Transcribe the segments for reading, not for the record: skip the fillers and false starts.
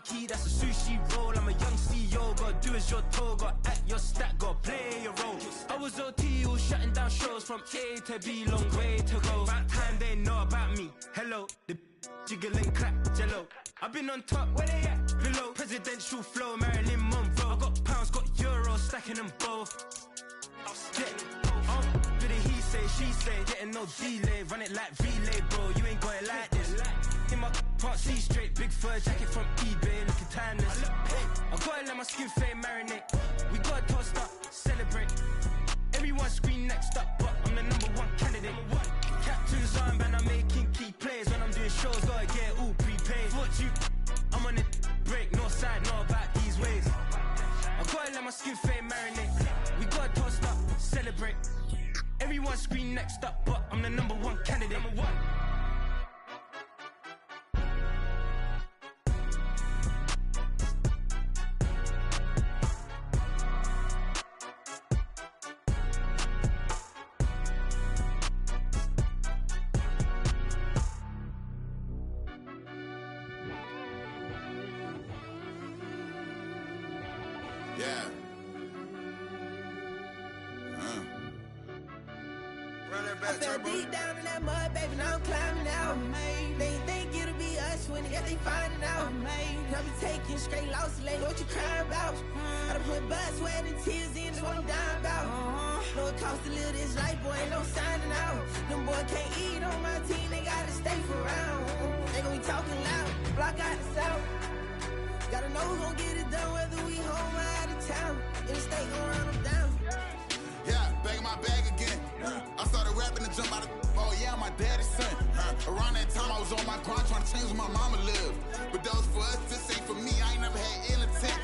key, that's a sushi roll. I'm a young CEO, gotta do as you're told. Gotta act your stat, gotta play your role. I was OT, all shutting down shows from A to B, long way to go. About time they know about me. Hello, the jiggling clap, jello. I've been on top, where they at? Below, presidential flow, Marilyn Monroe. I got pounds, got euros, stacking them both. Do the he say, she say, getting no delay. Run it like relay, bro, you ain't got it like this. In my can't see straight, big fur jacket from eBay, looking timeless. Hey, I gotta let my skin fade marinate. We gotta toast up, celebrate. Everyone scream next up, but I'm the #1 candidate. Captain's armband, I'm making key plays. When I'm doing shows, gotta get all prepaid. What you, I'm on it, break, no side, no about these ways. I gotta let my skin fade marinate. We gotta toast up, celebrate. Everyone scream next up, but I'm the #1 candidate. Yeah. Run that back, I fell turbo. deep down in that mud, baby, now I'm climbing out. They think it'll be us when they finding out. I be taking straight losses lately, what you crying about? I done put blood, sweat, and tears in, that's what I'm dying about. Know it costs to live this life, boy, ain't no signing out. Them boy can't eat on my team, they gotta stay for round. They gon' be talking loud, block out the south. Gotta know who gon' get it done, whether we home or out of town. In the state, gon' run them down. Yeah, back in my bag again. I started rapping to jump out of. Oh yeah, I'm my daddy's son. Around that time, I was on my grind trying to change where my mama lived. But that was for us, this ain't for me. I ain't never had ill intent.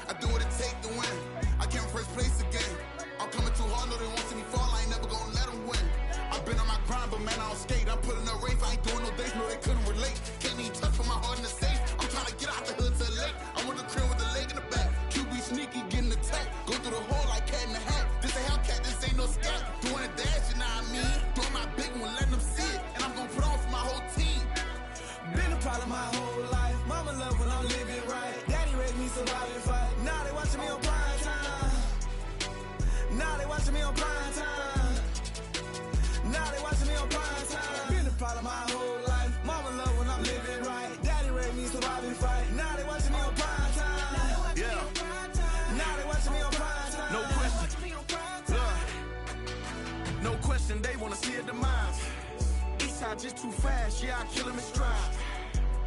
I do what it take to win. I came first place again. I'm coming too hard, no they won't see me fall. I ain't never gonna let them win. I've been on my grind, but man, I don't skate. I'm putting up race, I ain't doing no days, no they couldn't relate. Can't even touch with my heart in the safe. I'm trying to get out the hood to the lake. I'm with the crib with the leg in the back. QB sneaky, getting attacked. Go through the hole like cat in the hat. This a Hellcat, this ain't no scat. Doing a dash, you know what I mean? Doing my big one, letting them see it. And I'm gonna put on for my whole team. Been a problem my whole life. Mama love when I'm living right. Daddy raised me survive and fight. Now they watching me on prime time. Now they watching me on prime time. Now they watching me on prime time. Been a problem my whole life. Mama love when I'm living right. Daddy raised me survive and fight. Now they watching me on prime time. Yeah. Now they watching me on prime time. No question. No question, they wanna see a demise. Eastside just too fast, yeah, I kill him in stride.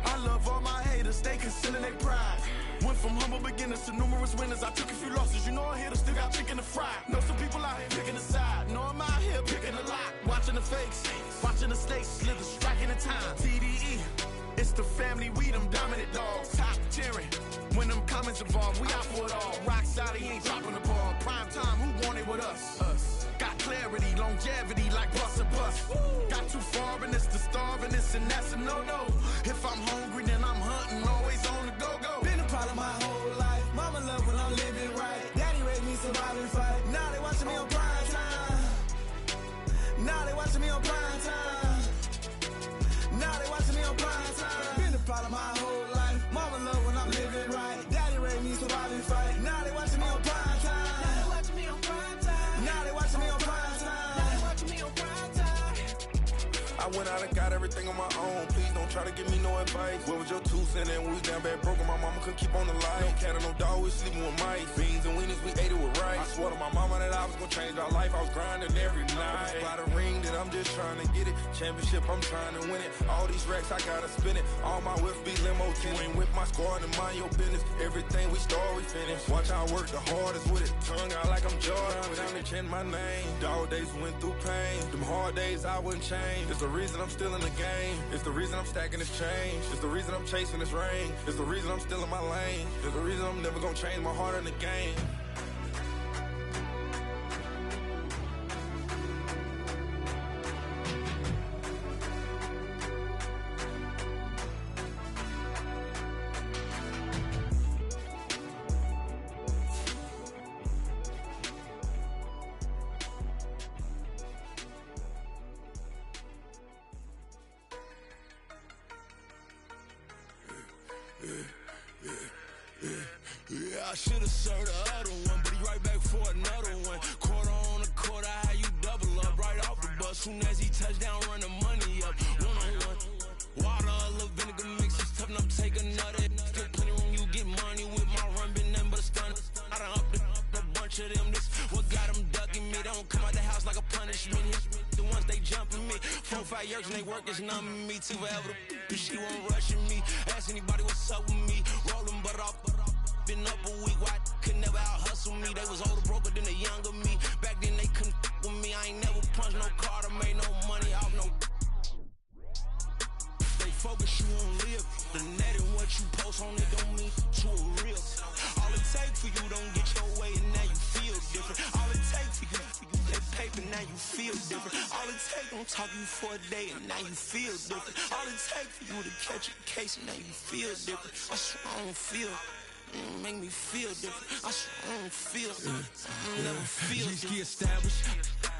I love all my haters, they concealing their pride. Went from humble beginners to numerous winners. I took a few losses, you know I hit, still got chicken to fry. Know some people out here picking a side, know I'm out here picking a lot. Watching the fakes, watching the stakes, slither, striking the time. TDE, it's the family, we them dominant dogs. Top tiering, when them comments involved, we out for it all. Rock solid, he ain't dropping the ball. Prime time, who want it with us? Us. Got clarity, longevity, like bust and bust. Got too far and it's the starving, this and that's a no-no. If I'm hungry, then I'm hunting, always on the go-go. Been a problem my whole life. Mama love when I'm living right. Daddy raised me survive and fight. Now they watching me on prime time. Now they watching me on prime time. Now they watching me on prime time. Been a problem my whole life. Mama love when I'm living right. Daddy raised me survive and fight. Now they watching me on prime time. Now they watching me on prime time. Now they watching me on prime time. Now they watching me on prime time. I went out and got everything on my own. Please don't try to give me no advice. What was your 2 cents and we was down bad broke and my mama couldn't keep on the light. No cat or no dog, we sleeping with mice. Beans and weenies, we ate it with rice. I swore to my mama that I was gonna change our life. I was grinding every night. By the ring that I'm just trying to get it. Championship, I'm trying to win it. All these racks, I gotta spin it. All my whips be limo tinted. Ain't with my squad and mind your business. Everything we start, we finish. Watch I work the hardest with it. Tongue out like I'm Jordan. Time to change my name. Dog days went through pain. Them hard days I wouldn't change. It's the reason I'm still in the game. It's the reason I'm stacking this change. It's the reason I'm chasing this rain. It's the reason I'm still in my lane. It's the reason I'm never gonna change my heart in the game. Yeah. I should've served the other one, but he right back for another one. Quarter on the quarter, how you double up right off the bus. Soon as he touched down, run the money up. One-on-one. Water, a little vinegar mix, it's tough enough to take another. Still plenty room, you get money with my run, been nothing but a stun. I done upped a bunch of them. This what got them ducking me. They don't come out the house like a punishment. The ones they jumping me. 4 or 5 years and they work is numbing me. Too forever. She won't rushing me. Ask anybody what's up with me. Rolling butt off. Been up a week, why could never out hustle me? They was older, broker than the younger me. Back then they couldn't with me. I ain't never punched no card or made no money off no. They focus, you on live. The net and what you post on it don't mean to a real. All it take for you don't get your way and now you feel different. All it take for you that paper, now you feel different. All it take don't talk you for a day and now you feel different. All it take for you to catch a case and now you feel different. I swear I don't feel. Make me feel different. I swear I don't feel. I never feel different. G-ski established.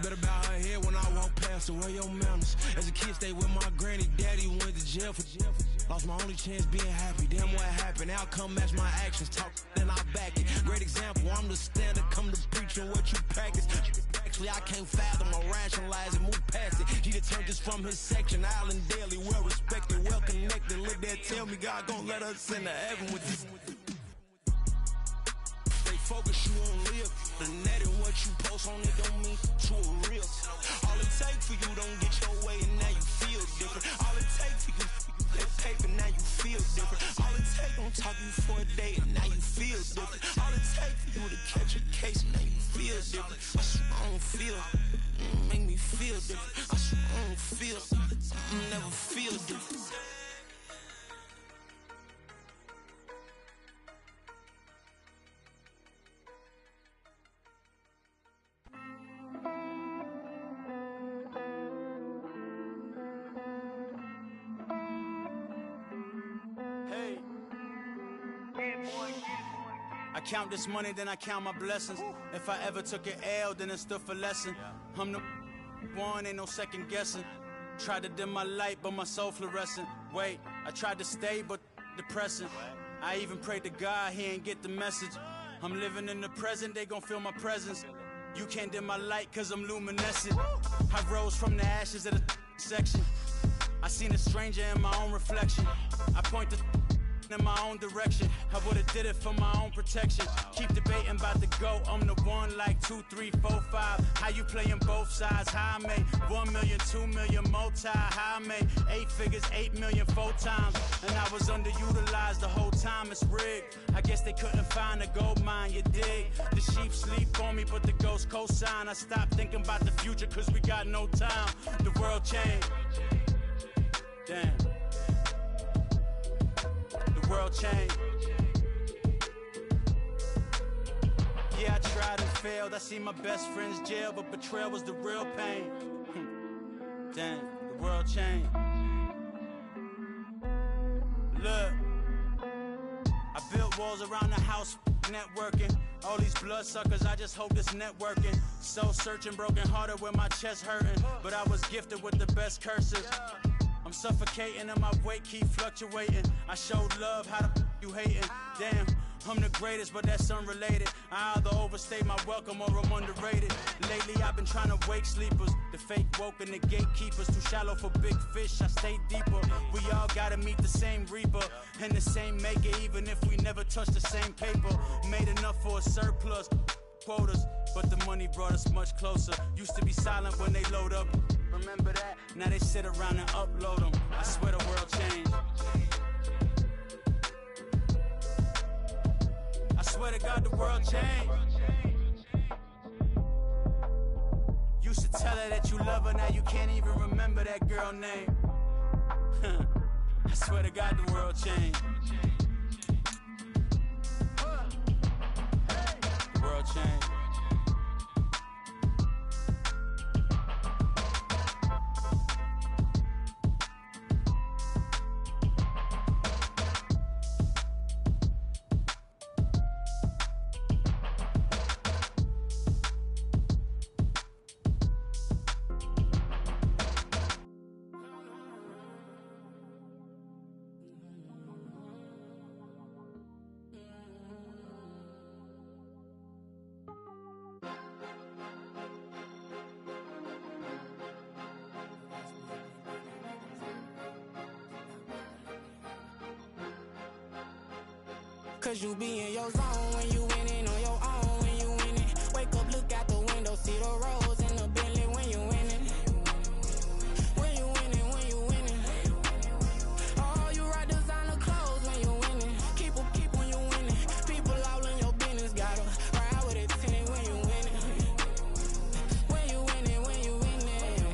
Better bow her head when I walk past her. Where your manners? As a kid, stayed with my granny. Daddy went to jail for jail. Lost my only chance being happy. Damn, what happened? Outcome match my actions. Talk, then I back it. Great example. I'm the standard. Come to preach on what you practice. Actually, I can't fathom or rationalize it. Move past it. He turned this from his section. Island daily, well respected, well connected. Look there, tell me God gon' let us into heaven with this. Focus, you on live. The net and what you post on it don't mean to a real. All it take for you don't get your way and now you feel different. All it take for you that paper, now you feel different. All it take don't talk you for a day and now you feel different. All it take for you to catch a case and now you feel different. I swear I don't feel. Make me feel different. I swear I don't feel. I never feel different. I count this money, then I count my blessings. If I ever took an L, then it stood for lesson. I'm the one, ain't no second guessing. Tried to dim my light, but my soul fluorescent. Wait, I tried to stay, but depressing. I even prayed to God, he ain't get the message. I'm living in the present, they gon' feel my presence. You can't dim my light, cause I'm luminescent. I rose from the ashes of the section. I seen a stranger in my own reflection. I point the in my own direction. I would've did it for my own protection. Keep debating about the go. I'm the one like 2, 3, 4, 5. How you playing both sides? How I made 1 million, 2 million, multi. How I made 8 figures, 8 million, 4 times. And I was underutilized the whole time. It's rigged. I guess they couldn't find a gold mine. You dig? The sheep sleep on me, but the ghost cosign. I stopped thinking about the future, cause we got no time. The world changed. Damn. World change. Yeah, I tried and failed. I see my best friends jail, but betrayal was the real pain. Damn, the world changed. Look, I built walls around the house, networking. All these bloodsuckers, I just hope this networking. Soul searching, broken hearted with my chest hurting. But I was gifted with the best curses. I'm suffocating and my weight keep fluctuating. I showed love, how the you hating? Damn, I'm the greatest, but that's unrelated. I either overstay my welcome or I'm underrated. Lately I've been trying to wake sleepers. The fake woke and the gatekeepers. Too shallow for big fish, I stay deeper. We all gotta meet the same reaper and the same maker, even if we never touch the same paper. Made enough for a surplus quotas, but the money brought us much closer. Used to be silent when they load up. Remember that? Now they sit around and upload them. I swear the world changed. I swear to God the world changed. Used to tell her that you love her, now you can't even remember that girl name. I swear to God the world changed. The world changed. Cause you be in your zone when you winning on your own when you winning. Wake up, look out the window, see the rose in the Bentley when you winning. When you winning, when you winning. Oh, you rock designer clothes when you winning. Keep when you winning. People all in your business, gotta ride with it tinted when you winning. When you winning, when you winning.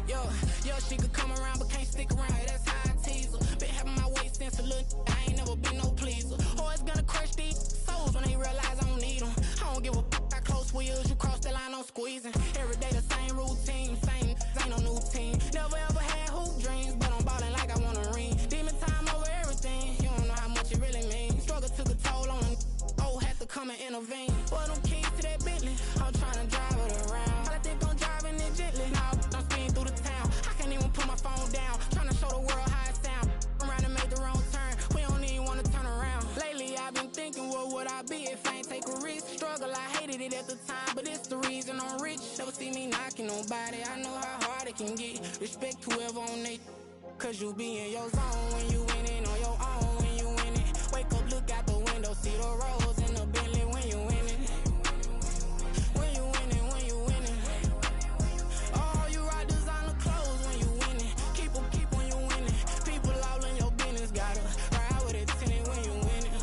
Yo, she could come around but can't stick around. That's how I tease her. Been having my way since a little. I ain't never been no pleaser. Always gonna crush these souls when they realize I don't need them. I don't give a f*** how close wheels. You cross the line, I'm squeezing. Every day the same routine, same ain't no new team. Never ever had hoop dreams, but I'm ballin' like I want a ring. Demon time over everything. You don't know how much it really means. Struggle took a toll on them. Oh, had to come and intervene. Boy, them keys to that Bentley. I'm tryna drive it around. I think I'm driving it gently. Now I'm speeding through the town. I can't even put my phone down. Tryna show the world how it sound. Around and make the wrong turn. We don't even wanna turn around. Lately I've been thinking, what would I be if I ain't take a risk? Struggle, I hated it at the time, but it's the reason I'm rich. Never see me knocking nobody. I know how hard it can get. Respect whoever on they. Cause you be in your zone when you winning on your own when you winning. Wake up, look out the window, see the rose in the Bentley when you winning. When you winning, when you winning. Oh, you rock designer clothes when you winning. Keep when you winning. People all in your business, gotta ride with it tinted when you winning.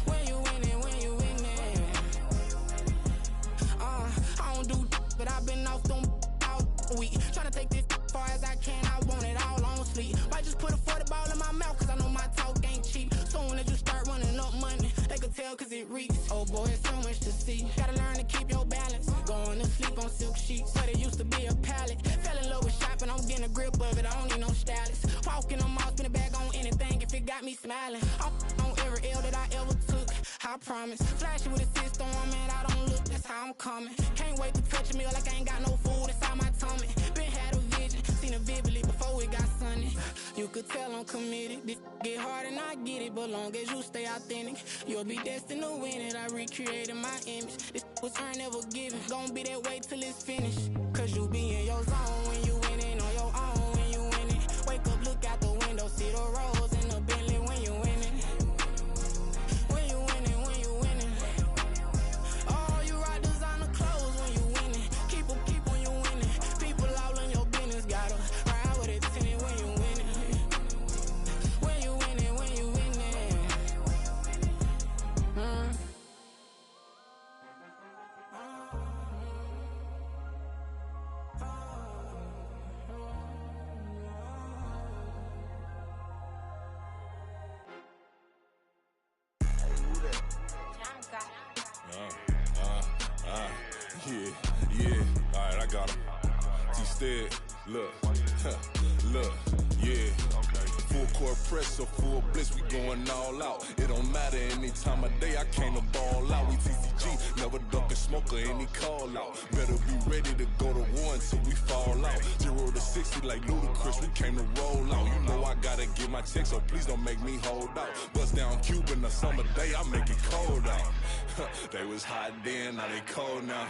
When you winning, when you winning. I don't do but I've been off them all week. Tryna take this far as I can, I want it all on sleep. Might just put a 40 ball in my mouth, cause I know my talk ain't cheap. Soon as you start running up money, they can tell cause it reeks. Oh boy, it's so much to see. Gotta learn to keep your balance. Going to sleep on silk sheets, but it used to be a pallet. Fell in love with shopping, I'm getting a grip of it, I don't need no stylist. Walking on mall, spin a bag on anything if it got me smiling. I'm on every L that I ever took, I promise. Flashing with a system on, man, I don't look, that's how I'm coming. Can't wait to touch a meal like I ain't got no food inside my tummy. Been had a vision, seen it vividly before it got sunny. You could tell I'm committed. This get hard and I get it, but long as you stay authentic, you'll be destined to win it. I recreated my image. This was earned, never given. Gonna be that way till it's finished. Cause you be in your zone when you winning on your own when you winning. Wake up, look out the window, see the rose in the Bentley when you winning. When you winning, when you winning. Oh, you rock designer clothes when you winning. Keep when you winning. People all in your business, gotta ride with it tinted when you winning. When you winning, when you winning. Yeah, alright, I got him. T-Stead, look, look, yeah. Full court press or full blitz, we going all out. It don't matter any time of day, I came to ball out. We TCG, never duck a smoker, any call out. Better be ready to go to war until we fall out. 0 to 60 like Ludacris, we came to roll out. You know I gotta get my check, so please don't make me hold out. Bust down Cuban a summer day, I make it cold out. They was hot then, now they cold now.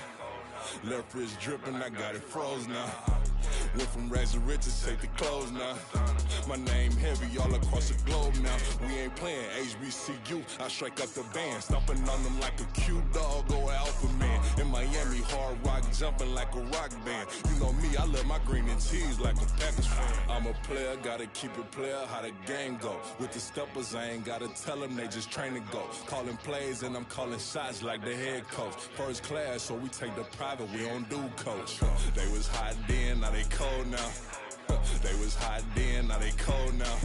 Left wrist dripping, I got it froze now. Went from rags to riches, take the clothes now. My name heavy all across the globe now. We ain't playing HBCU, I strike up the band. Stomping on them like a cute dog or alpha man. In Miami, hard rock jumping like a rock band. You know me, I love my green and cheese like a Packers fan. I'm a player, gotta keep it player, how the game go. With the steppers, I ain't gotta tell them, they just train to go. Calling plays and I'm calling shots like the head coach. First class, so we take the private, we don't do coach. They was hot then, now they cold now. They was hot then, now they cold now.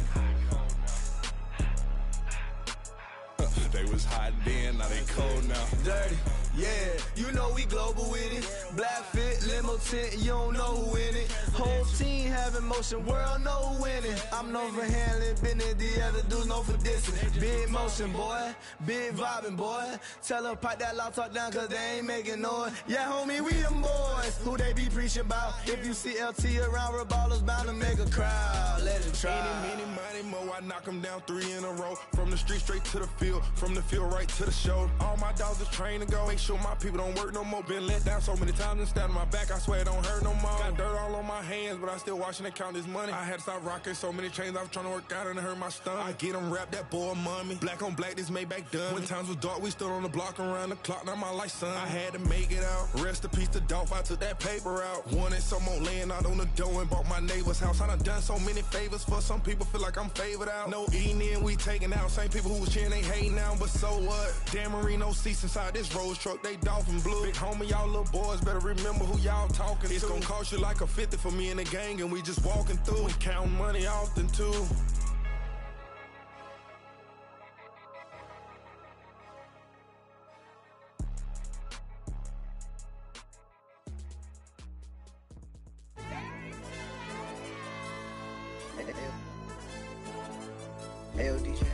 They was hot then, now they cold now. Dirty, yeah, you know we global with it. Black fit, limo tint, you don't know who in it. Whole team having motion, world know who winning. I'm known for handling business, the other dudes known for dissing. Big motion, boy, big vibing, boy. Tell her pipe that loud talk down, cause they ain't making noise. Yeah, homie, we them boys. boys, who they be preaching about? If you see LT around, Reballo's bound to make a crowd. Let it try. Any, money, mo, I knock them down 3 in a row. From the street straight to the field, from the field right to the show. All my dogs are trained to go. Make sure my people don't work no more. Been let down so many times and stabbed on my back, I swear it don't hurt no more. Got dirt all on my hands, but I still watching and count this money. I had to stop rocking so many chains, I was trying to work out and it hurt my stomach. I get them wrapped, that boy mommy. Black on black, this Maybach done. When times was dark, we stood on the block around the clock. Now my life, son. I had to make it out. Rest in peace to Dolph, I took that paper out. Wanted some more laying out on the dough and bought my neighbor's house. I done so many favors for some people, feel like I'm favored out. No eating in, we taking out. Same people who was cheering, they hating now, but so what? Dan Marino seats inside this Rolls truck, they Dolphin blue. Big homie, y'all little boys better remember who y'all talking to. It's gonna cost you like a 50 for me and the gang, and we just walking through. We counting money often too. Ayo, DJ.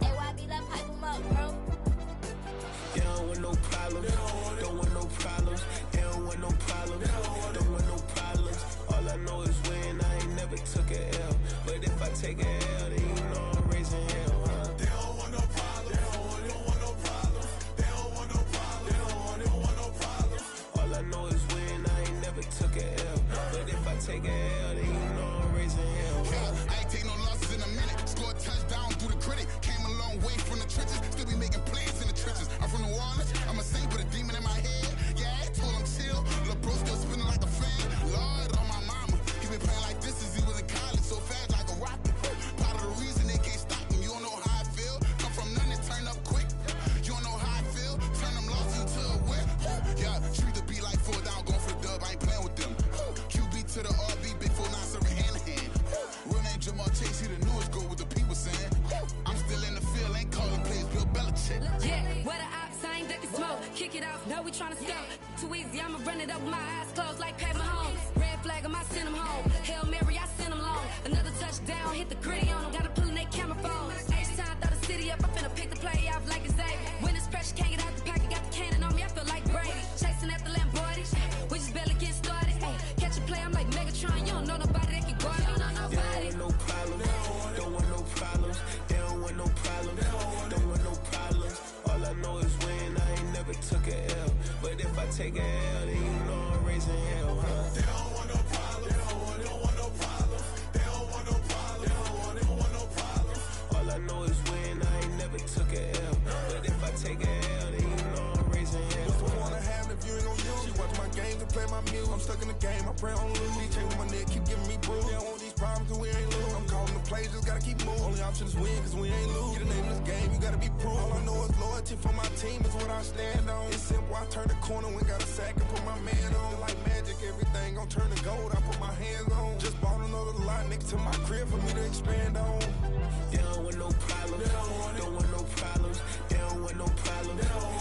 Hey, YB, let pipe him up, bro. You don't want no problems. Don't want no problems. You don't want no problems. Don't want no problems. All I know is when I ain't never took a L. But if I take a L, then you know I'm raising hell, huh? They don't want no problems. They don't want no problems. They don't want no problems. They don't want no problems. All I know is when I ain't never took a L. But if I take a L, then you know I'm raising hell, huh? I ain't take no losses in a minute. Scored touchdown through the critic. Came a long way from the trenches. Still be making plays in the trenches. I'm from New Orleans. I'm a saint with a demon in my head. Yeah, I told him chill. Lil' bro still spinning like a fan. Lord on my mama. He been playing like this since he was in college. So fast like a rocket. Part of the reason they can't stop him. You don't know how I feel. Come from nothing, turn up quick. You don't know how I feel. Turn them losses into a whip. Yeah, treat the beat like 4 down. Going for the dub. I ain't playing with them. QB to the RB. Big 4-9 serving hand to hand. Real name Jamal Chase. He the newest goal with the people saying. I'm still in the field. Ain't calling plays. Bill Belichick. Yeah, where the ops, I ain't ducking smoke. Kick it off, know we tryna scope. Too easy, I'ma run it up with my eyes closed like Pat Mahomes. Red flag, I send him home. Hail Mary, I send him long. Another touchdown, hit the gritty on him. Gotta pull in they camera phones. H-time, throw the city up, I finna pick the play off like it's Xavier. When it's pressure, can't get out the pocket, got the cannon on me, I feel like Brady. Chasing after Lamborghini, we just barely get started. Ay, catch a play, I'm like Megatron, you don't know nobody that can guard it. You don't know nobody. Don't want no problems. Don't want no problems. They don't want no problems. Don't want no problems. All I know is when I ain't never took a L. But if I take a L, then you know I'm raising hell, huh? They don't want no problems. They don't want no problems. They don't want no problems. They don't want no problems. All I know is when I ain't never took a L. But if I take a L, then you know I'm raising hell. What's the point of having if you ain't gon' use? She watch my games and play my music. I'm stuck in the game, I pray on lose. These chains on my neck keep giving me bruise. They don't want these problems cause we ain't lose. I'm calling the plays, just gotta keep moving. Only option is win cause we ain't lose. Get the name of this game, you gotta be proof. All I know is loyalty for my team is what I stand on. It's simple, I turn the corner when got a sack and put my man on. Like magic, everything gon' turn to gold, I put my hands on. Just bought another lot next to my crib for me to expand on. They don't want no problems. Don't want no problems. They don't want no problems.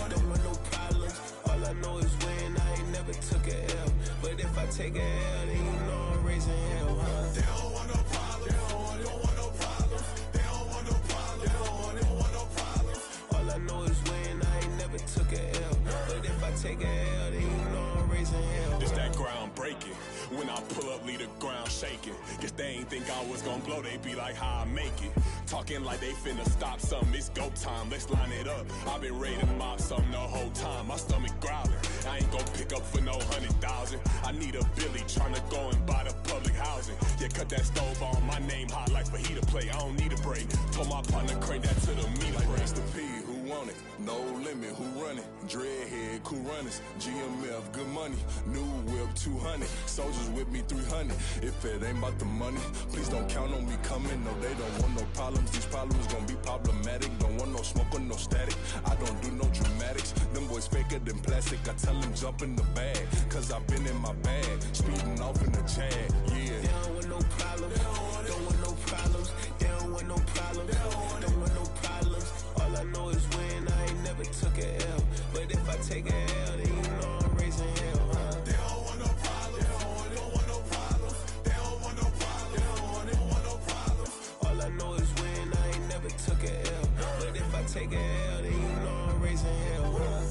Don't want no problems. All I know is when I ain't never took a L. But if I take a L, then you know I'm raising hell, huh? They don't want no problems. They don't want no problems. They don't want no problems. They don't want no problems. All I know is when I ain't never took a L. But if I take a L, then you know I'm raising hell. It's that ground breaking. When I pull up, leave the ground shaking. Guess they ain't think I was gonna blow, they be like, how I make it. Talking like they finna stop something, it's go time, let's line it up. I've been ready to mop something the whole time, my stomach growling. I ain't gon' pick up for no 100,000. I need a Billy tryna go and buy the public housing. Yeah, cut that stove on, my name hot like fajita play. I don't need a break. Told my partner crank that to the meter Like break. Mr. P, who want it? No limit, who run it? Dreadhead, cool runners. GMF, good money. New whip, 200. Soldiers with me, 300. If it ain't about the money, please don't count on me coming. No, they don't want no problems. These problems gon' be problematic. Don't want no smoke or no static. I don't do no dramatics. Them boys faker than plastic. I tell them jump in the bag, cause I've been in my bag. Speeding off in the Jag, yeah. They don't want no problems. Don't want no problems. They don't want no problems. Don't want no problems. All I know is when I ain't never took a L. But if I take a L, then you know I'm raising hell, huh? They don't want no problems. They don't want no problems. They don't want no problems. They don't want no problems. All I know is when I ain't never took a L. But if I take a L, then you know I'm raising hell, huh?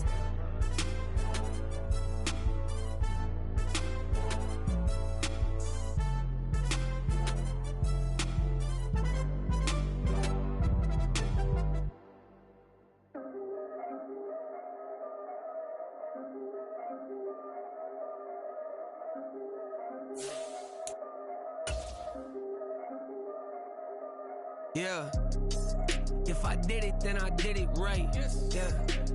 Yeah. If I did it, then I did it right. Yeah.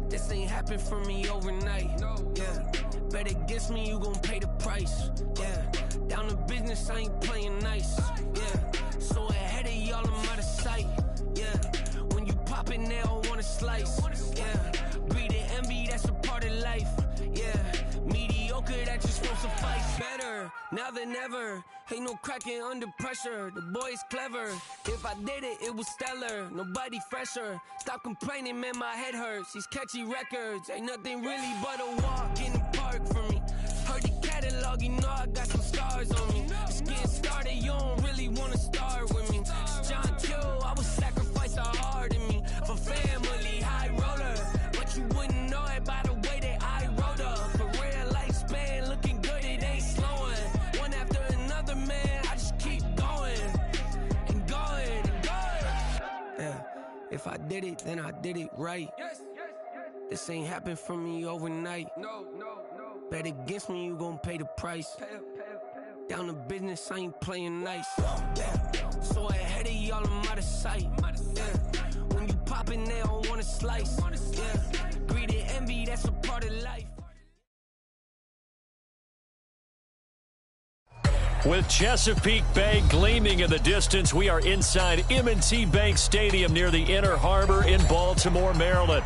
This ain't happened for me overnight. Yeah. Bet against me, you gon' pay the price. Yeah. Down to business, I ain't playing nice. Yeah. So ahead of y'all, I'm out of sight. Yeah. When you pop it, they don't wanna slice. Yeah. Breed and envy, that's a part of life. Yeah. Mediocre, that just won't suffice. Better now than ever. Ain't no cracking under pressure. The boy's clever. If I did it, it was stellar. Nobody fresher. Stop complaining, man, my head hurts. These catchy records ain't nothing really but a walk in the park for me. Heard the catalog, you know I got some stars on me. Just getting started, you don't really wanna start with me. It's John Q, I would sacrifice a heart in me for family, high roller. But you wouldn't know it by the way that I wrote up. Career lifespan looking good, it ain't slowing. One after another, man, I just keep going and going and going. Yeah, if I did it, then I did it right. This ain't happened for me overnight. No. Bet against me, you gon' pay the price. Down to business, I ain't playing nice. Yeah. So ahead of y'all, I'm out of sight. Yeah. When you poppin', they don't wanna slice. Yeah. Greed and envy, that's a part of life. With Chesapeake Bay gleaming in the distance, we are inside M&T Bank Stadium near the Inner Harbor in Baltimore, Maryland.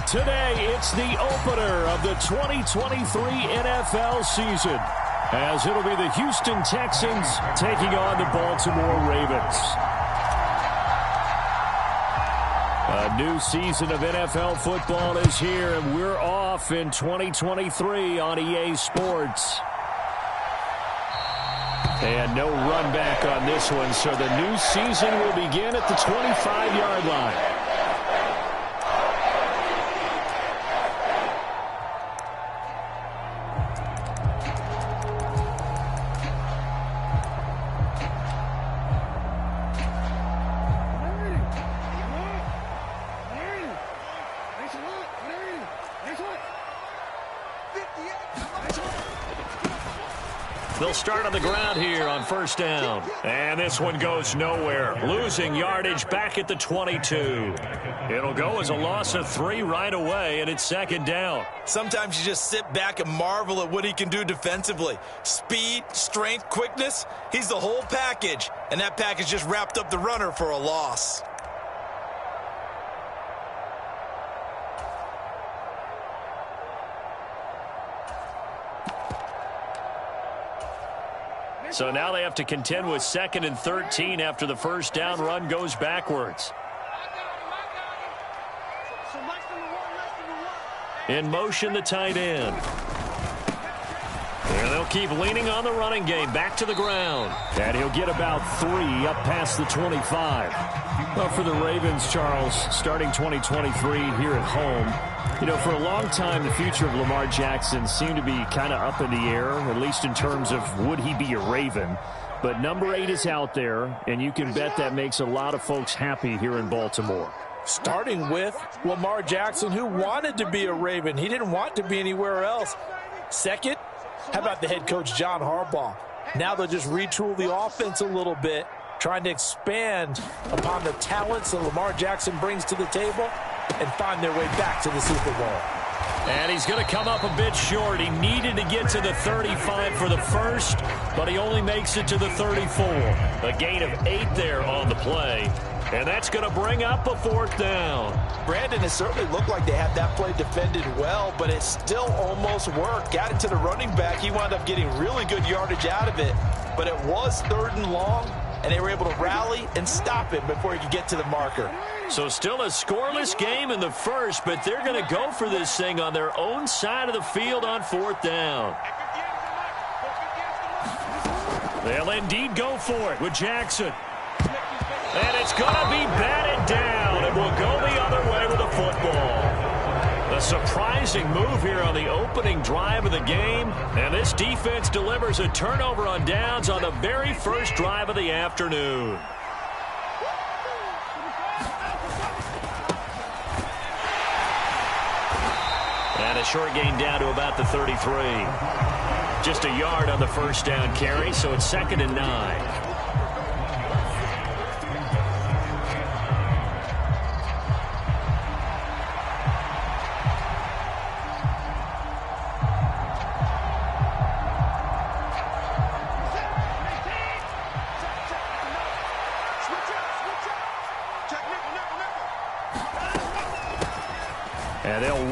Today, it's the opener of the 2023 NFL season, as it'll be the Houston Texans taking on the Baltimore Ravens. A new season of NFL football is here, and we're off in 2023 on EA Sports. And no run back on this one, so the new season will begin at the 25-yard line. They'll start on the ground here on first down. And this one goes nowhere. Losing yardage back at the 22. It'll go as a loss of 3 right away, and it's second down. Sometimes you just sit back and marvel at what he can do defensively. Speed, strength, quickness, he's the whole package. And that package just wrapped up the runner for a loss. So now they have to contend with 2nd and 13 after the first down run goes backwards. In motion, the tight end. And they'll keep leaning on the running game. Back to the ground. And he'll get about 3 up past the 25. Well, for the Ravens, Charles, starting 2023 here at home, you know, for a long time, the future of Lamar Jackson seemed to be kind of up in the air, at least in terms of would he be a Raven. But number 8 is out there, and you can bet that makes a lot of folks happy here in Baltimore. Starting with Lamar Jackson, who wanted to be a Raven. He didn't want to be anywhere else. Second, how about the head coach, John Harbaugh? Now they'll just retool the offense a little bit, trying to expand upon the talents that Lamar Jackson brings to the table and find their way back to the Super Bowl. And he's going to come up a bit short. He needed to get to the 35 for the first, but he only makes it to the 34. A gain of 8 there on the play. And that's going to bring up a 4th down. Brandon, it certainly looked like they had that play defended well, but it still almost worked. Got it to the running back. He wound up getting really good yardage out of it. But it was 3rd and long, and they were able to rally and stop him before he could get to the marker. So still a scoreless game in the first, but they're going to go for this thing on their own side of the field on 4th down. They'll indeed go for it with Jackson. And it's going to be batted down, and will go the other way with the football. A surprising move here on the opening drive of the game, and this defense delivers a turnover on downs on the very first drive of the afternoon. And a short gain down to about the 33. Just a yard on the first down carry, so it's 2nd and 9.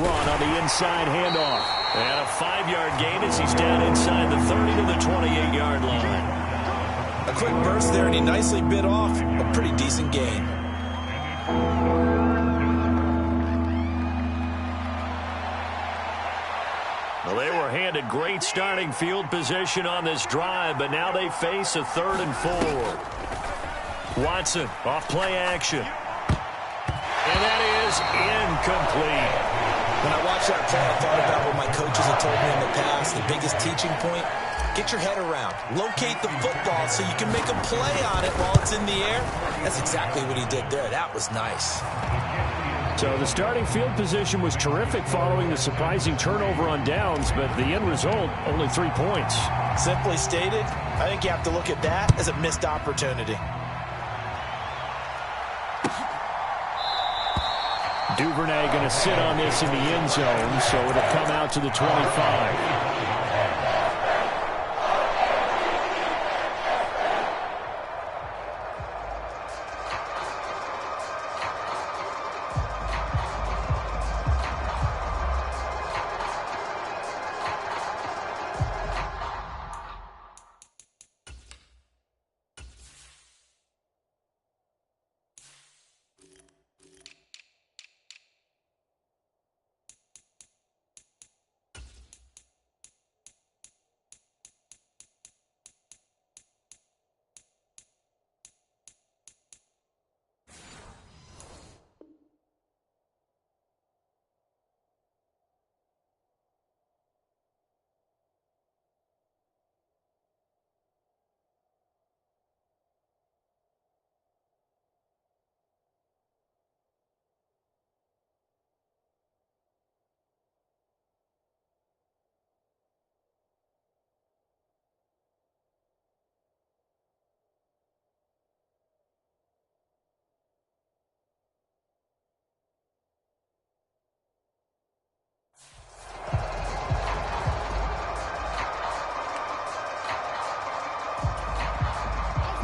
run on the inside handoff. And a 5-yard gain as he's down inside the 30 to the 28-yard line. A quick burst there, and he nicely bit off a pretty decent gain. Well, they were handed great starting field position on this drive, but now they face a 3rd and 4. Watson off play action. And that is incomplete. When I watched that play, I thought about what my coaches have told me in the past. The biggest teaching point, get your head around. Locate the football so you can make a play on it while it's in the air. That's exactly what he did there. That was nice. So the starting field position was terrific following the surprising turnover on downs, but the end result, only 3 points. Simply stated, I think you have to look at that as a missed opportunity. Duvernay going to sit on this in the end zone, so it'll come out to the 25.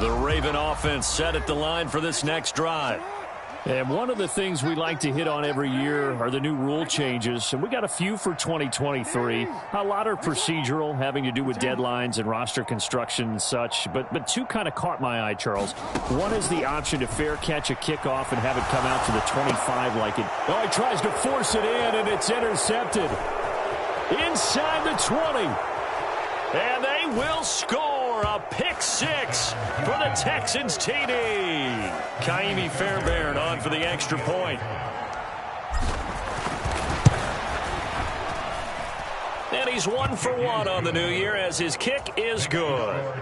The Raven offense set at the line for this next drive. And one of the things we like to hit on every year are the new rule changes. And we got a few for 2023. A lot are procedural, having to do with deadlines and roster construction and such. But two kind of caught my eye, Charles. One is the option to fair catch a kickoff and have it come out to the 25 like it. Oh, he tries to force it in, and it's intercepted. Inside the 20. And they will score. A pick six for the Texans TD. Kaimi Fairbairn on for the extra point. And he's 1 for 1 on the new year as his kick is good.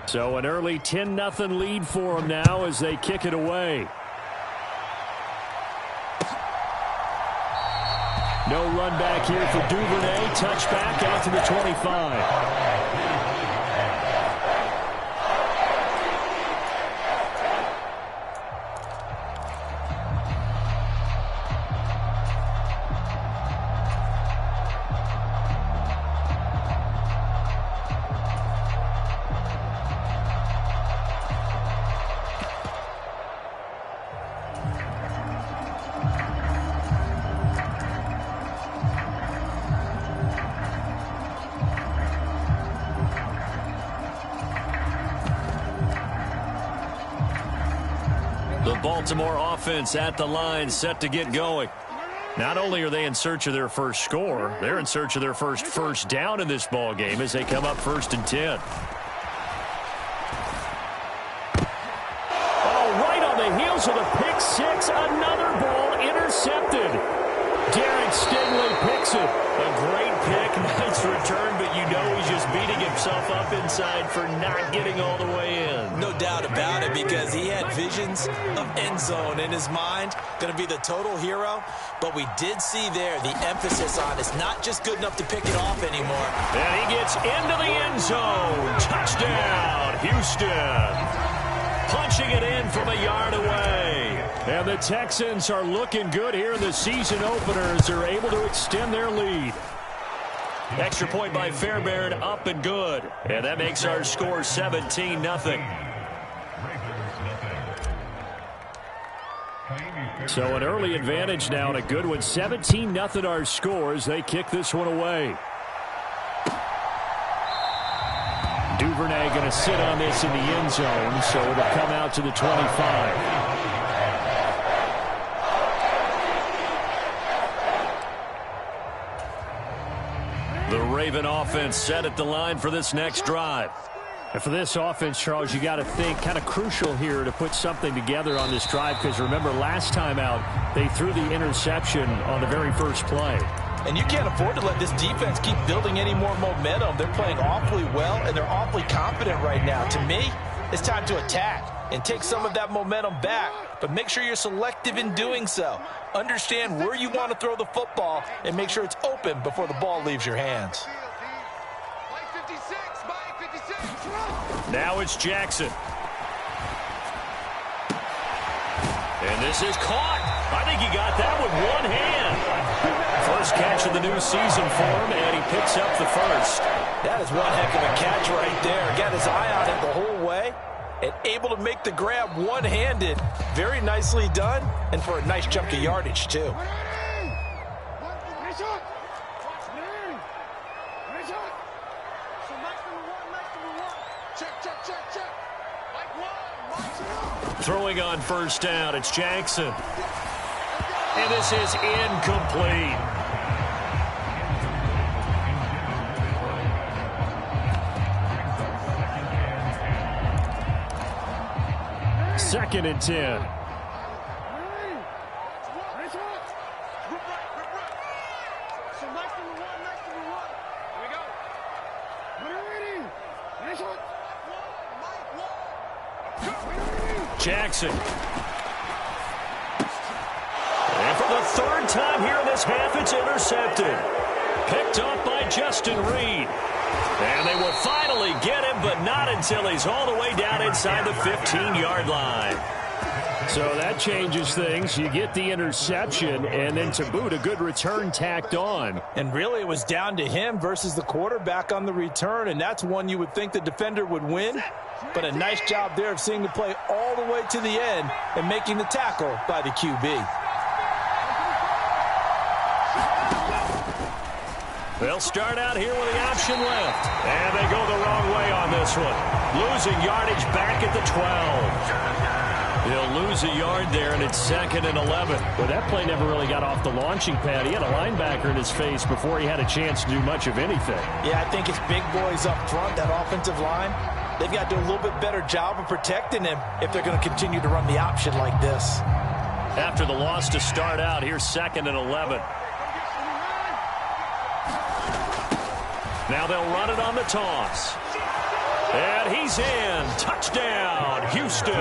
So an early 10-0 lead for them now as they kick it away. No run back here for Duvernay. Touchback out to the 25. Baltimore offense at the line, set to get going. Not only are they in search of their first score, they're in search of their first down in this ball game as they come up 1st and 10. Oh, right on the heels of the pick six, another ball intercepted. Derek Stingley picks it. A great pick, nice return, but you know he's just beating himself up inside for not getting all the way in. No doubt about it, because he had visions of end zone in his mind. Going to be the total hero, but we did see there the emphasis on it's not just good enough to pick it off anymore. And he gets into the end zone. Touchdown, Houston. Punching it in from a yard away. And the Texans are looking good here in the season opener as they're able to extend their lead. Extra point by Fairbairn, up and good. And that makes our score 17-0. So an early advantage now and a good one. 17-0 our scores. They kick this one away. Duvernay going to sit on this in the end zone, so it'll come out to the 25. The Raven offense set at the line for this next drive. And for this offense, Charles, you got to think kind of crucial here to put something together on this drive, because remember last time out they threw the interception on the very first play. And you can't afford to let this defense keep building any more momentum. They're playing awfully well, and they're awfully confident right now. To me, it's time to attack and take some of that momentum back, but make sure you're selective in doing so. Understand where you want to throw the football and make sure it's open before the ball leaves your hands. Now it's Jackson. And this is caught. I think he got that with one hand. First catch of the new season for him, and he picks up the first. That is one heck of a catch right there. Got his eye on it the whole way and able to make the grab one-handed. Very nicely done, and for a nice chunk of yardage, too. Throwing on first down, it's Jackson. And this is incomplete. Second and 10. Jackson. And for the third time here in this half, it's intercepted. Picked up by Justin Reed. And they will finally get him, but not until he's all the way down inside the 15-yard line. So that changes things. You get the interception, and then to boot, a good return tacked on. And really, it was down to him versus the quarterback on the return, and that's one you would think the defender would win. But a nice job there of seeing the play all the way to the end and making the tackle by the QB. They'll start out here with the option left. And they go the wrong way on this one. Losing yardage back at the 12. He'll lose a yard there, and it's 2nd and 11. Well, that play never really got off the launching pad. He had a linebacker in his face before he had a chance to do much of anything. Yeah, I think it's big boys up front, that offensive line. They've got to do a little bit better job of protecting him if they're going to continue to run the option like this. After the loss to start out, here's 2nd and 11. Now they'll run it on the toss. And he's in. Touchdown, Houston.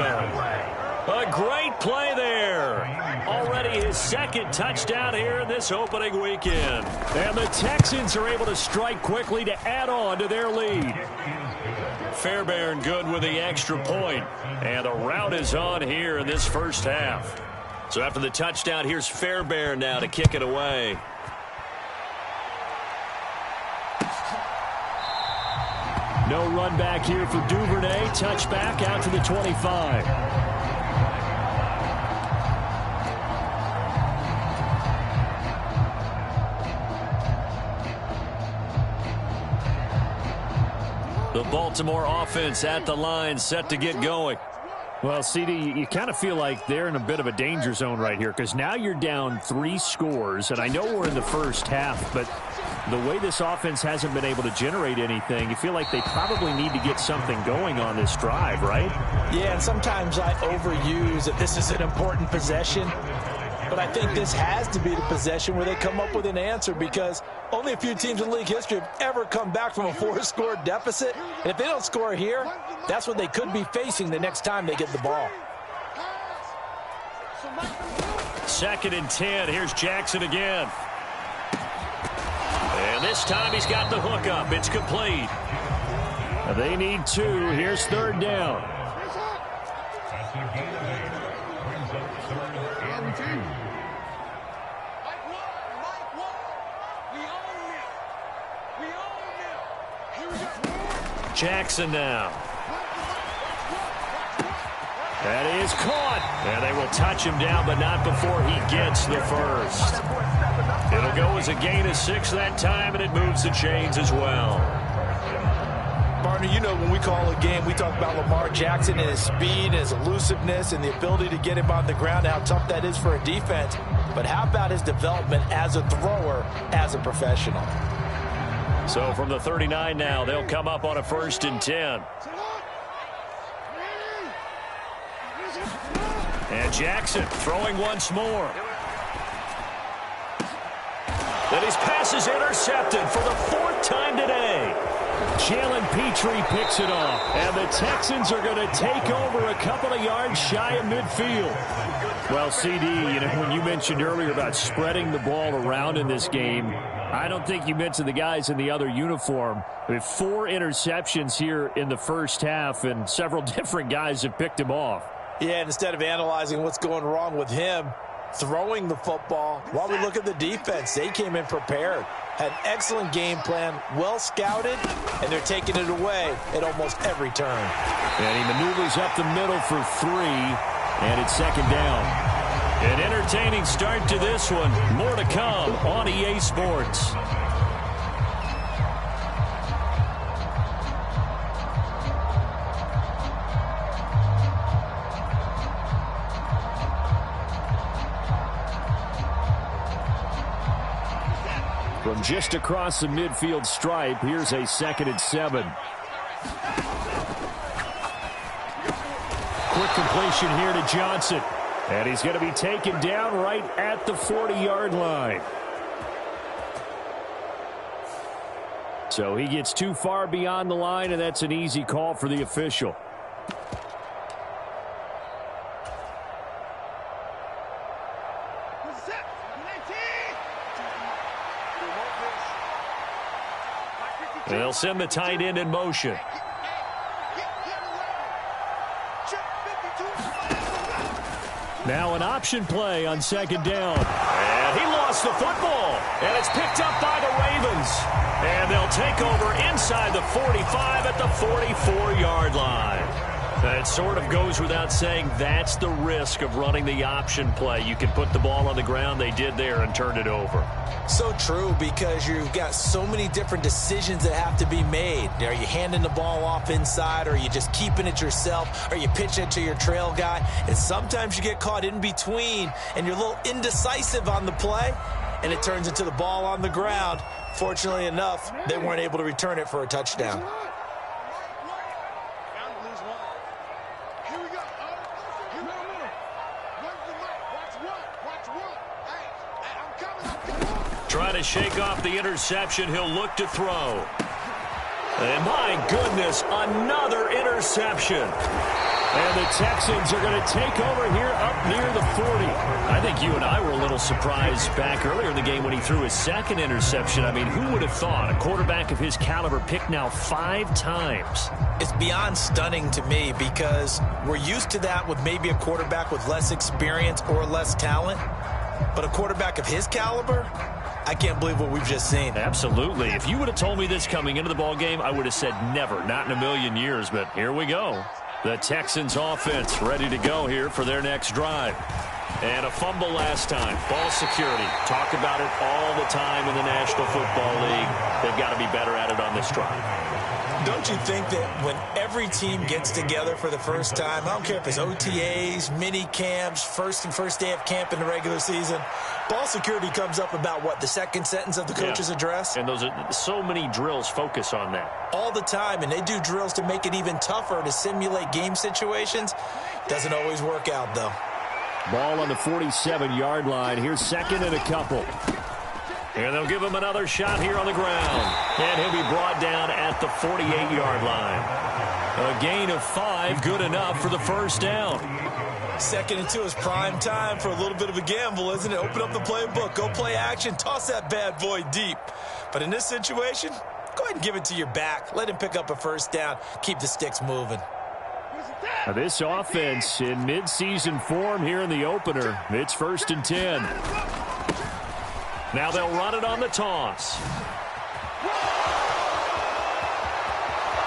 A great play there. Already his 2nd touchdown here in this opening weekend. And the Texans are able to strike quickly to add on to their lead. Fairbairn good with the extra point. And the route is on here in this first half. So after the touchdown, here's Fairbairn now to kick it away. No run back here for Duvernay. Touchback out to the 25. The Baltimore offense at the line, set to get going. Well, CD, you kind of feel like they're in a bit of a danger zone right here, because now you're down 3 scores, and I know we're in the first half, but the way this offense hasn't been able to generate anything, you feel like they probably need to get something going on this drive, right? Yeah, and sometimes I overuse that this is an important possession. But I think this has to be the possession where they come up with an answer, because only a few teams in league history have ever come back from a 4-score deficit. And if they don't score here, that's what they could be facing the next time they get the ball. 2nd and 10. Here's Jackson again. And this time he's got the hook up. It's complete. They need 2. Here's 3rd down. Jackson now. That is caught. And they will touch him down, but not before he gets the first. It'll go as a gain of 6 that time, and it moves the chains as well. Partner, you know when we call a game, we talk about Lamar Jackson and his speed and his elusiveness and the ability to get him on the ground and how tough that is for a defense. But how about his development as a thrower, as a professional? So from the 39 now, they'll come up on a 1st and 10. And Jackson throwing once more. Then his pass is intercepted for the 4th time today. Jalen Petrie picks it off, and the Texans are going to take over a couple of yards shy of midfield. Well, CD, when you mentioned earlier about spreading the ball around in this game, I don't think you mentioned the guys in the other uniform. We have 4 interceptions here in the first half, and several different guys have picked him off. Yeah, and instead of analyzing what's going wrong with him, throwing the football, while we look at the defense, they came in prepared. Had an excellent game plan, well scouted, and they're taking it away at almost every turn. And he maneuvers up the middle for 3, and it's 2nd down. An entertaining start to this one. More to come on EA Sports. From just across the midfield stripe, here's a 2nd and 7. Quick completion here to Johnson. And he's going to be taken down right at the 40-yard line. So he gets too far beyond the line, and that's an easy call for the official. They'll send the tight end in motion. Now an option play on 2nd down. And he lost the football. And it's picked up by the Ravens. And they'll take over inside the 45 at the 44-yard line. It sort of goes without saying that's the risk of running the option play. You can put the ball on the ground. They did there and turned it over. So true, because you've got so many different decisions that have to be made. Are you handing the ball off inside, or are you just keeping it yourself? Are you pitching it to your trail guy? And sometimes you get caught in between, and you're a little indecisive on the play, and it turns into the ball on the ground. Fortunately enough, they weren't able to return it for a touchdown. Trying to shake off the interception. He'll look to throw. And my goodness, another interception. And the Texans are going to take over here up near the 40. I think you and I were a little surprised back earlier in the game when he threw his 2nd interception. I mean, who would have thought a quarterback of his caliber picked now 5 times? It's beyond stunning to me, because we're used to that with maybe a quarterback with less experience or less talent. But a quarterback of his caliber, I can't believe what we've just seen. Absolutely. If you would have told me this coming into the ball game, I would have said never, not in a million years. But here we go. The Texans offense ready to go here for their next drive. And a fumble last time. Ball security. Talk about it all the time in the National Football League. They've got to be better at it on this drive. Don't you think that when every team gets together for the first time, I don't care if it's OTAs, mini camps, first day of camp in the regular season, ball security comes up about what, the 2nd sentence of the coach's address? And those are so many drills focus on that. All the time, and they do drills to make it even tougher to simulate game situations. Doesn't always work out, though. Ball on the 47-yard line. Here's 2nd and a couple. And they'll give him another shot here on the ground. And he'll be brought down at the 48-yard line. A gain of 5, good enough for the 1st down. 2nd and 2 is prime time for a little bit of a gamble, isn't it? Open up the playbook, go play action, toss that bad boy deep. But in this situation, go ahead and give it to your back. Let him pick up a 1st down. Keep the sticks moving. Now this offense in mid-season form here in the opener. It's 1st and 10. Now they'll run it on the toss.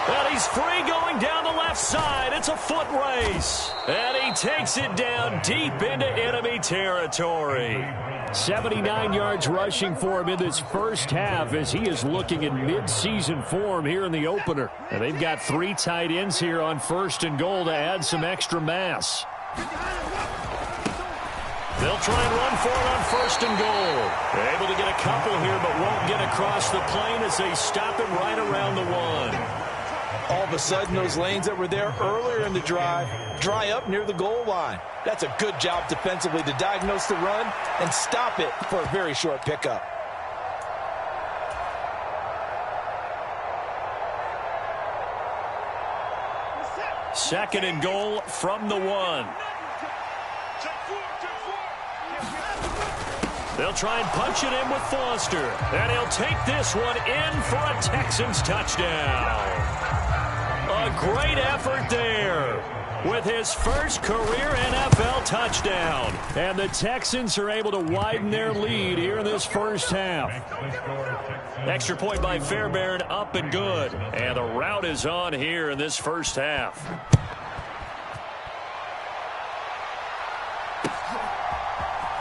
And he's free going down the left side. It's a foot race. And he takes it down deep into enemy territory. 79 yards rushing for him in this first half as he is looking in mid-season form here in the opener. And they've got 3 tight ends here on 1st and goal to add some extra mass. They'll try and run for it on 1st and goal. They're able to get a couple here but won't get across the plane as they stop it right around the 1. All of a sudden, those lanes that were there earlier in the drive dry up near the goal line. That's a good job defensively to diagnose the run and stop it for a very short pickup. Second and goal from the 1. They'll try and punch it in with Foster. And he'll take this one in for a Texans touchdown. A great effort there with his first career NFL touchdown. And the Texans are able to widen their lead here in this first half. Extra point by Fairbairn, up and good. And the route is on here in this first half.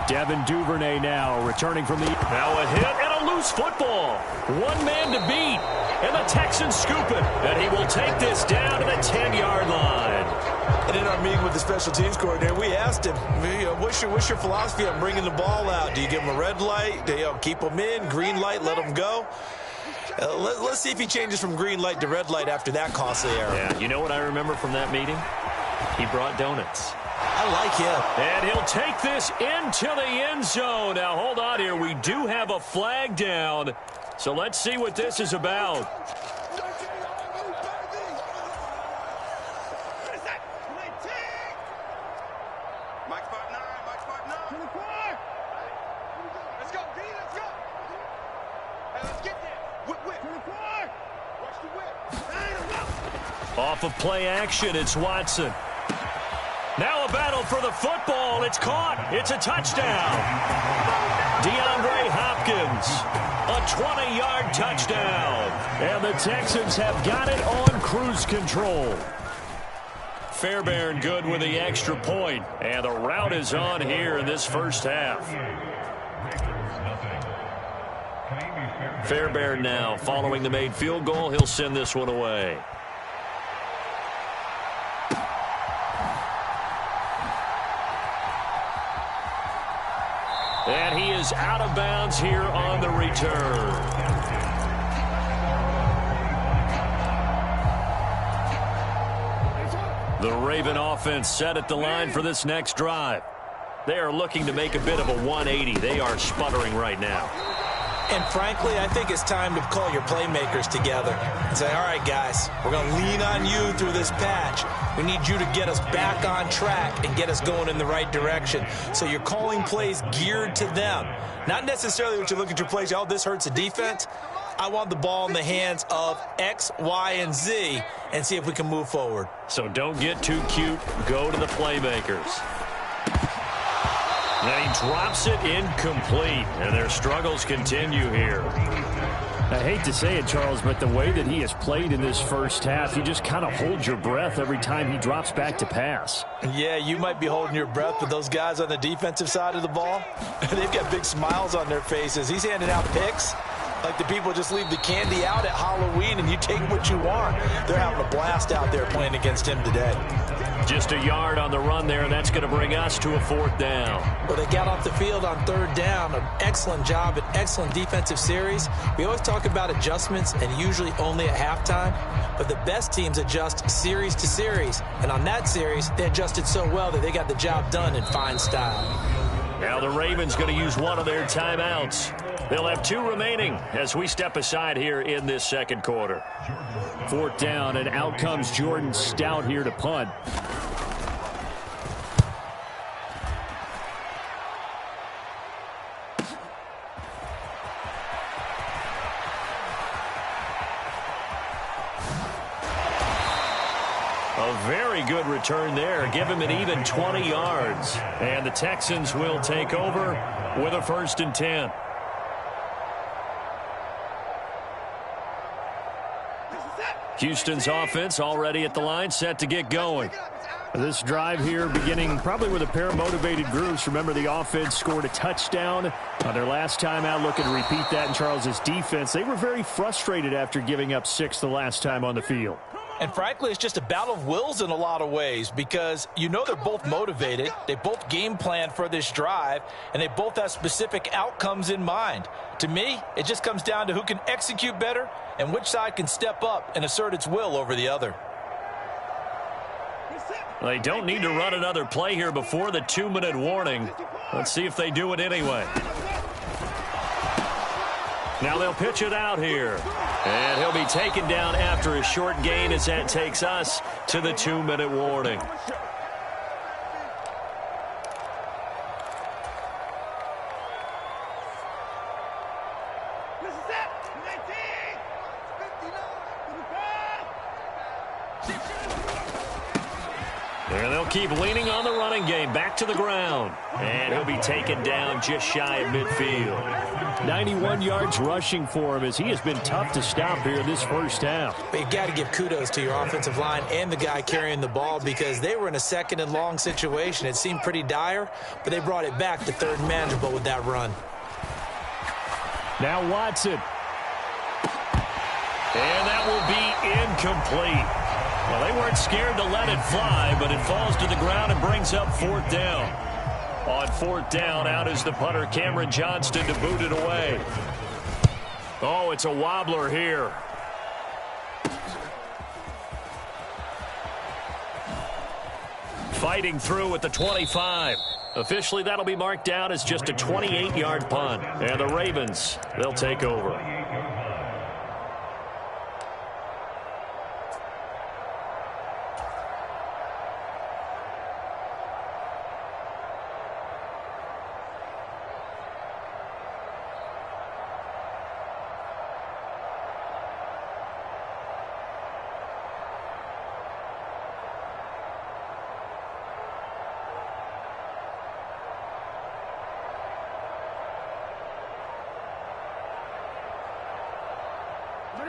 Devin Duvernay now returning from the... Now a hit and a loose football. 1 man to beat. And the Texans scoop it. And he will take this down to the 10-yard line. And in our meeting with the special teams coordinator, we asked him, what's your philosophy on bringing the ball out? Do you give him a red light? Do you keep him in? Green light, let him go? Let's see if he changes from green light to red light after that costly error. Yeah, you know what I remember from that meeting? He brought donuts. I like him. And he'll take this into the end zone. Now, hold on here. We do have a flag down. So let's see what this is about. Off of play action, it's Watson. Now a battle for the football. It's caught. It's a touchdown. DeAndre Hopkins, a 20-yard touchdown. And the Texans have got it on cruise control. Fairbairn good with the extra point. And the route is on here in this first half. Fairbairn now following the made field goal. He'll send this one away. And he is out of bounds here on the return. The Raven offense set at the line for this next drive. They are looking to make a bit of a 180. They are sputtering right now. And frankly, I think it's time to call your playmakers together and say, all right, guys, we're going to lean on you through this patch. We need you to get us back on track and get us going in the right direction. So you're calling plays geared to them. Not necessarily what you look at your plays, oh, this hurts the defense. I want the ball in the hands of X, Y, and Z and see if we can move forward. So don't get too cute. Go to the playmakers. And he drops it incomplete, and their struggles continue here. I hate to say it, Charles, but the way that he has played in this first half, you just kind of hold your breath every time he drops back to pass. Yeah, you might be holding your breath, but those guys on the defensive side of the ball, they've got big smiles on their faces. He's handing out picks like the people just leave the candy out at Halloween and you take what you want. They're having a blast out there playing against him today. Just a yard on the run there, and that's going to bring us to a 4th down. Well, they got off the field on 3rd down. An excellent job, an excellent defensive series. We always talk about adjustments, and usually only at halftime. But the best teams adjust series to series. And on that series, they adjusted so well that they got the job done in fine style. Now the Ravens going to use one of their timeouts. They'll have 2 remaining as we step aside here in this second quarter. 4th down, and out comes Jordan Stout here to punt. A very good return there. Give him an even 20 yards. And the Texans will take over with a 1st and 10. Houston's offense already at the line, set to get going. This drive here beginning probably with a pair of motivated groups. Remember, the offense scored a touchdown on their last time out, looking to repeat that in Charles's defense. They were very frustrated after giving up 6 the last time on the field. And frankly, it's just a battle of wills in a lot of ways because you know they're both motivated. They both game plan for this drive, and they both have specific outcomes in mind. To me, it just comes down to who can execute better and which side can step up and assert its will over the other. They don't need to run another play here before the 2-minute warning. Let's see if they do it anyway. Now they'll pitch it out here. And he'll be taken down after a short gain as that takes us to the 2-minute warning. And they'll keep leaning on the running game. Back to the ground. And he'll be taken down just shy of midfield. 91 yards rushing for him as he has been tough to stop here this first half. But you got to give kudos to your offensive line and the guy carrying the ball because they were in a second and long situation. It seemed pretty dire, but they brought it back to third and manageable with that run. Now Watson. And that will be incomplete. Well, they weren't scared to let it fly, but it falls to the ground and brings up 4th down. On 4th down, out is the punter, Cameron Johnston, to boot it away. Oh, it's a wobbler here. Fighting through at the 25. Officially, that'll be marked down as just a 28-yard punt. And the Ravens, they'll take over.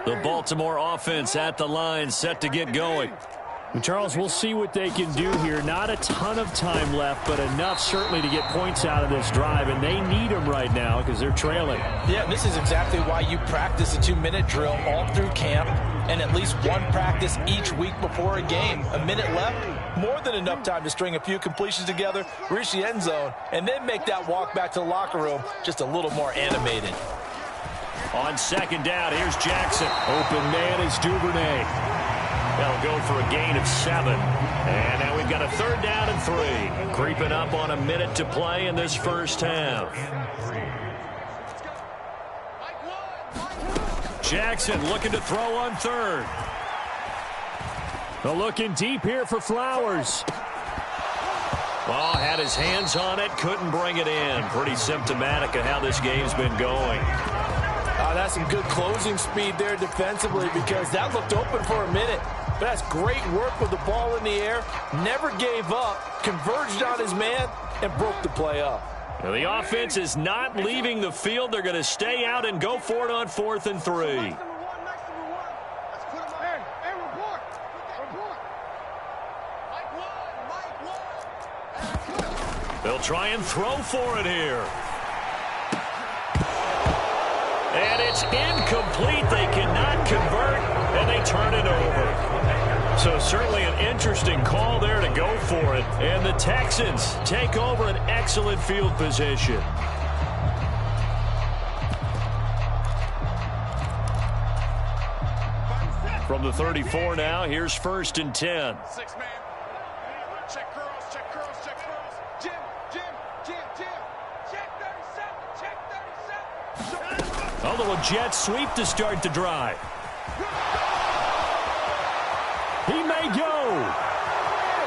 The Baltimore offense at the line, set to get going. And Charles, we'll see what they can do here. Not a ton of time left, but enough certainly to get points out of this drive, and they need them right now because they're trailing. Yeah, this is exactly why you practice a 2-minute drill all through camp and at least one practice each week before a game. A minute left, more than enough time to string a few completions together, reach the end zone, and then make that walk back to the locker room just a little more animated. On 2nd down, here's Jackson. Open man is Duvernay. They'll go for a gain of 7. And now we've got a 3rd down and 3. Creeping up on a minute to play in this first half. Jackson looking to throw on 3rd. Looking deep here for Flowers. Well, had his hands on it, couldn't bring it in. Pretty symptomatic of how this game's been going. That's some good closing speed there defensively because that looked open for a minute. But that's great work with the ball in the air. Never gave up, converged on his man, and broke the play up. Now, the offense is not leaving the field. They're going to stay out and go for it on 4th and 3. They'll try and throw for it here. And it's incomplete. They cannot convert, and they turn it over. So certainly an interesting call there to go for it. And the Texans take over an excellent field position. From the 34 now, here's 1st and 10. 6-man. Check curls, check curls, check curls. Jim. Check 37, check 37. A little jet sweep to start the drive. He may go.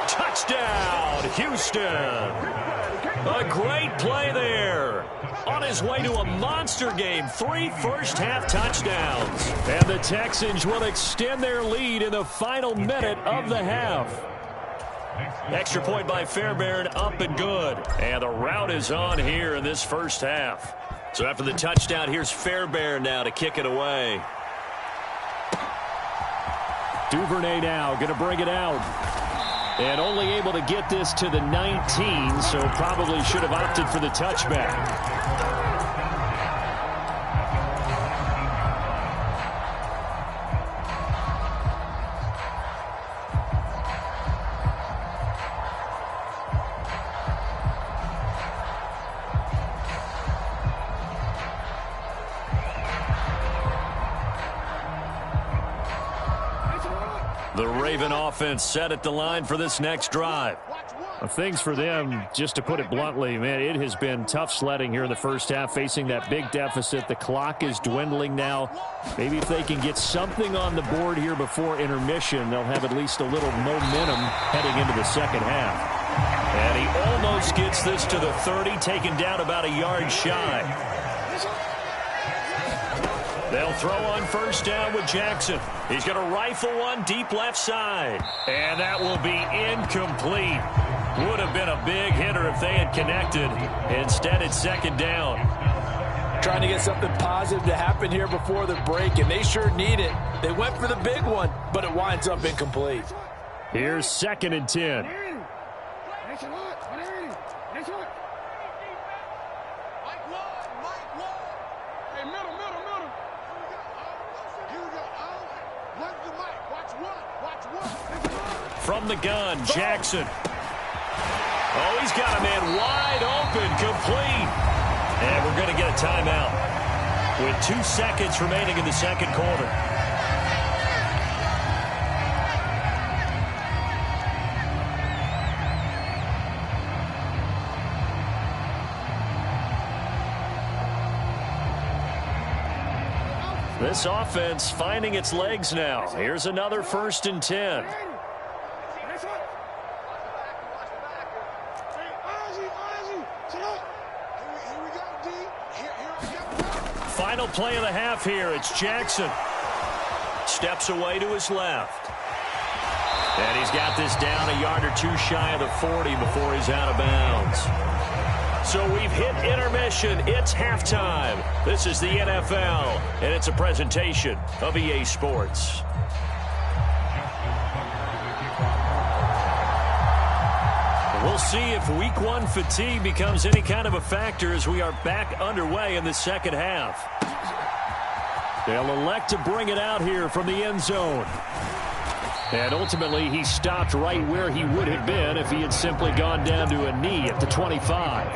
Touchdown, Houston. A great play there. On his way to a monster game, 3 first-half touchdowns. And the Texans will extend their lead in the final minute of the half. Extra point by Fairbairn, up and good. And the route is on here in this first half. So after the touchdown, here's Fairbairn now to kick it away. Duvernay now going to bring it out. And only able to get this to the 19, so probably should have opted for the touchback. The Raven offense set at the line for this next drive. Things for them, just to put it bluntly, man, it has been tough sledding here in the first half, facing that big deficit. The clock is dwindling now. Maybe if they can get something on the board here before intermission, they'll have at least a little momentum heading into the second half. And he almost gets this to the 30, taken down about a yard shy. They'll throw on first down with Jackson. He's going to rifle one deep left side. And that will be incomplete. Would have been a big hitter if they had connected. Instead, it's second down. Trying to get something positive to happen here before the break, and they sure need it. They went for the big one, but it winds up incomplete. Here's 2nd and 10. From the gun, Jackson. Oh, he's got a man wide open, complete. And we're going to get a timeout with 2 seconds remaining in the second quarter. This offense finding its legs now. Here's another 1st and 10. Final play of the half here. It's Jackson. Steps away to his left. And he's got this down a yard or two shy of the 40 before he's out of bounds. So we've hit intermission. It's halftime. This is the NFL, and it's a presentation of EA Sports. We'll see if Week 1 fatigue becomes any kind of a factor as we are back underway in the second half. They'll elect to bring it out here from the end zone. And ultimately, he stopped right where he would have been if he had simply gone down to a knee at the 25.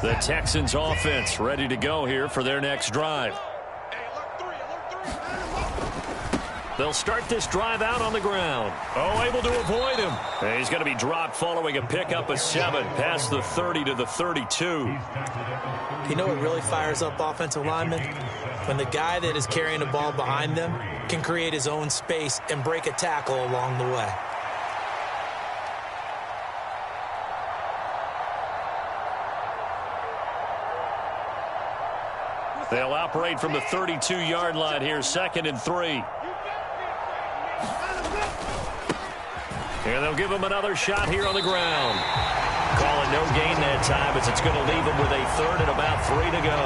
The Texans offense ready to go here for their next drive. They'll start this drive out on the ground. Oh, able to avoid him. And he's going to be dropped following a pickup of 7 past the 30 to the 32. You know what really fires up offensive linemen? When the guy that is carrying the ball behind them can create his own space and break a tackle along the way. They'll operate from the 32-yard line here, 2nd and 3. And they'll give him another shot here on the ground. Call it no gain that time, as it's going to leave him with a 3rd and about 3 to go.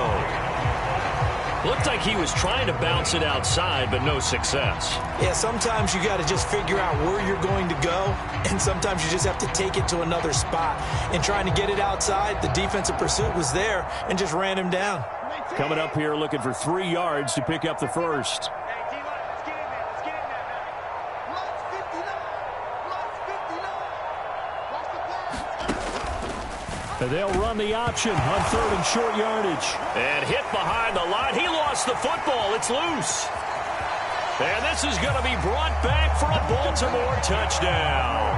Looked like he was trying to bounce it outside, but no success. Yeah, sometimes you got to just figure out where you're going to go, and sometimes you just have to take it to another spot. And trying to get it outside, the defensive pursuit was there and just ran him down. Coming up here looking for 3 yards to pick up the first. And they'll run the option on 3rd and short yardage. And hit behind the line. He lost the football. It's loose. And this is going to be brought back for a Baltimore touchdown.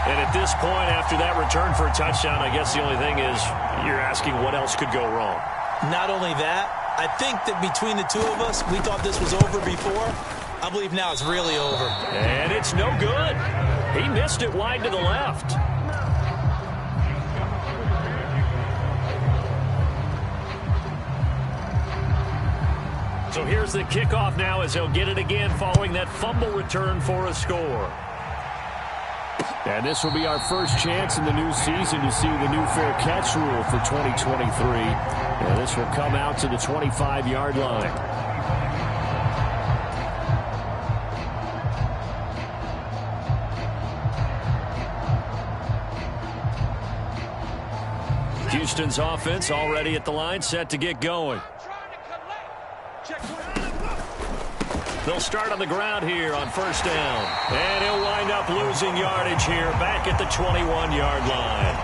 And at this point, after that return for a touchdown, I guess the only thing is you're asking what else could go wrong. Not only that, I think that between the two of us, we thought this was over before. I believe now it's really over. And it's no good. He missed it wide to the left. So here's the kickoff now as they'll get it again following that fumble return for a score. And this will be our first chance in the new season to see the new fair catch rule for 2023. And this will come out to the 25-yard line. Houston's offense already at the line, set to get going. They'll start on the ground here on first down. And he'll wind up losing yardage here back at the 21-yard line.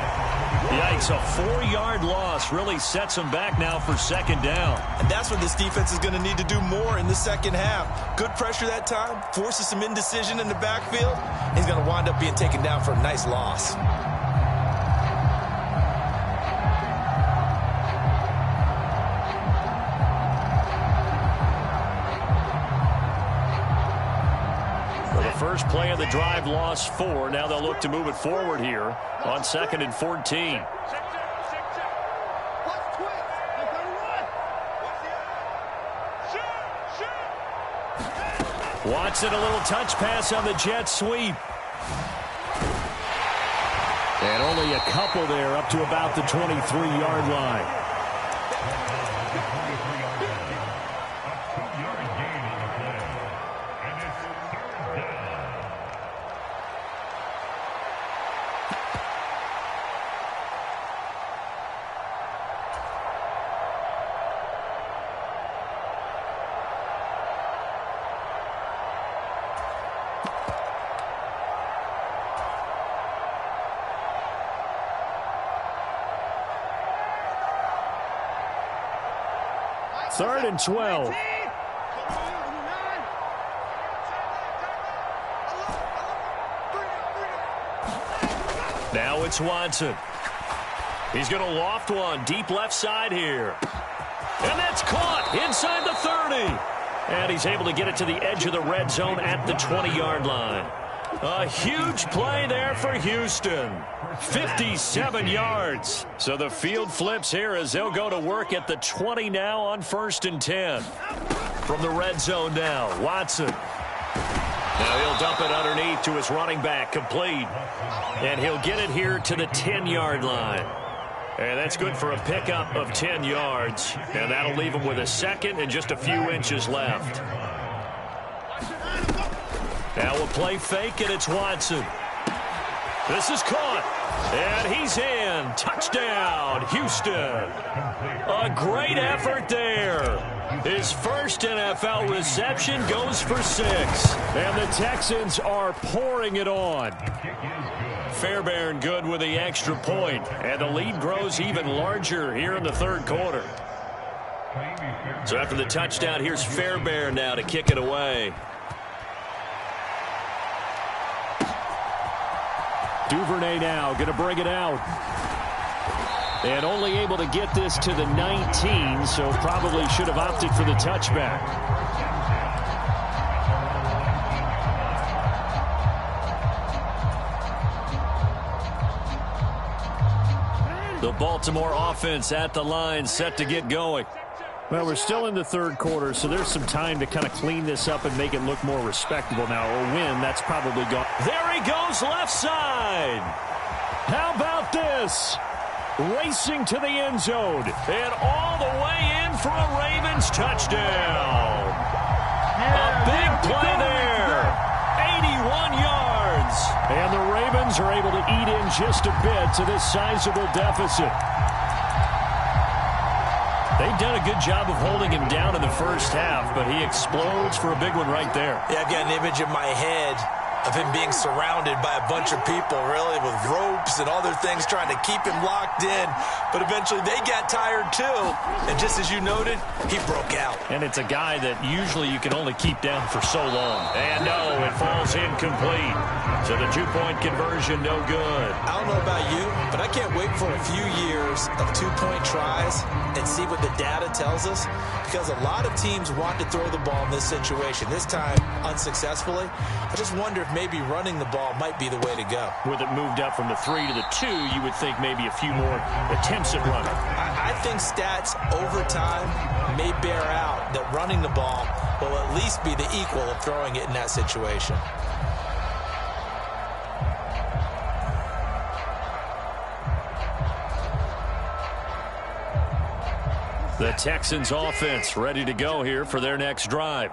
Yikes, a 4-yard loss really sets him back now for second down. And that's what this defense is going to need to do more in the second half. Good pressure that time, forces some indecision in the backfield. He's going to wind up being taken down for a nice loss. First play of the drive, lost 4. Now they'll look to move it forward here on 2nd and 14. Watson, a little touch pass on the jet sweep. And only a couple there up to about the 23-yard line. Third and 12. Now it's Watson. He's going to loft one deep left side here. And that's caught inside the 30. And he's able to get it to the edge of the red zone at the 20-yard line. A huge play there for Houston. 57 yards. So the field flips here as they'll go to work at the 20 now on 1st and 10. From the red zone now, Watson. Now he'll dump it underneath to his running back, complete. And he'll get it here to the 10-yard line. And that's good for a pickup of 10 yards. And that'll leave him with a second and just a few inches left. Now a play fake, and it's Watson. This is caught, and he's in. Touchdown, Houston. A great effort there. His first NFL reception goes for 6. And the Texans are pouring it on. Fairbairn good with the extra point, and the lead grows even larger here in the third quarter. So after the touchdown, here's Fairbairn now to kick it away. Duvernay now going to bring it out. And only able to get this to the 19, so probably should have opted for the touchback. The Baltimore offense at the line, set to get going. Well, we're still in the third quarter, so there's some time to kind of clean this up and make it look more respectable now. A win, that's probably gone. There he goes, left side. How about this? Racing to the end zone and all the way in for a Ravens touchdown. A big play there. 81 yards. And the Ravens are able to eat in just a bit to this sizable deficit. They've done a good job of holding him down in the first half, but he explodes for a big one right there. Yeah, I've got an image in my head of him being surrounded by a bunch of people, really, with ropes and other things trying to keep him locked in. But eventually they got tired, too. And just as you noted, he broke out. And it's a guy that usually you can only keep down for so long. And no, it falls incomplete. So the two-point conversion, no good. I don't know about you, but I can't wait for a few years of two-point tries and see what the data tells us. Because a lot of teams want to throw the ball in this situation. This time, unsuccessfully. I just wonder if maybe running the ball might be the way to go. With it moved up from the 3 to the 2, you would think maybe a few more attempts at running. I think stats over time may bear out that running the ball will at least be the equal of throwing it in that situation. The Texans offense ready to go here for their next drive.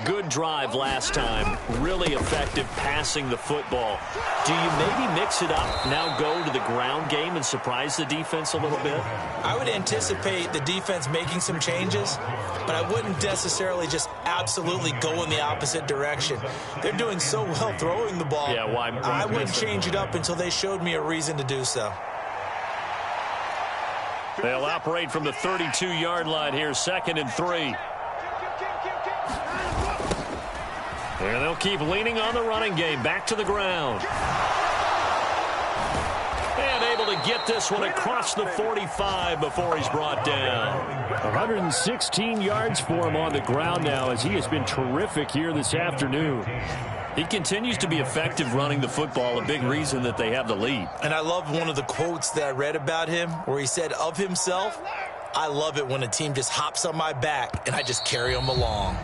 Good drive last time. Really effective passing the football. Do you maybe mix it up, now go to the ground game and surprise the defense a little bit? I would anticipate the defense making some changes, but I wouldn't necessarily just absolutely go in the opposite direction. They're doing so well throwing the ball. Yeah, why I wouldn't change it up until they showed me a reason to do so. They'll operate from the 32-yard line here, 2nd and 3. And they'll keep leaning on the running game. Back to the ground. And able to get this one across the 45 before he's brought down. 116 yards for him on the ground now as he has been terrific here this afternoon. He continues to be effective running the football, a big reason that they have the lead. And I love one of the quotes that I read about him where he said of himself, "I love it when a team just hops on my back and I just carry them along."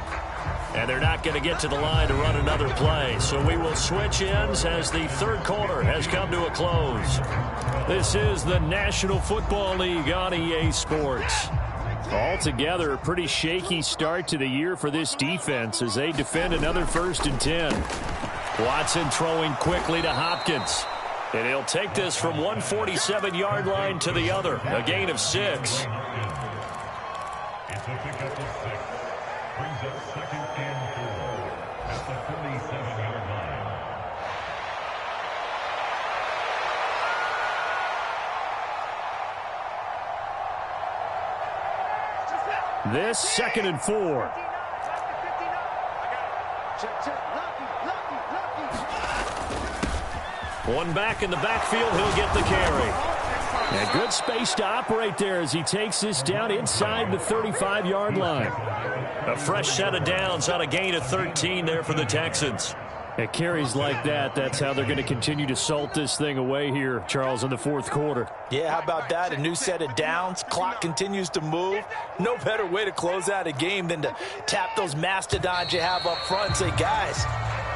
And they're not going to get to the line to run another play. So we will switch ends as the third quarter has come to a close. This is the National Football League on EA Sports. Altogether, a pretty shaky start to the year for this defense as they defend another 1st and 10. Watson throwing quickly to Hopkins. And he'll take this from 147-yard line to the other. A gain of 6. This 2nd and 4. One back in the backfield, he'll get the carry. And good space to operate there as he takes this down inside the 35-yard line. A fresh set of downs on a gain of 13 there for the Texans. At carries like that, that's how they're going to continue to salt this thing away here, Charles, in the 4th quarter. Yeah, how about that? A new set of downs. Clock continues to move. No better way to close out a game than to tap those mastodons you have up front and say, guys,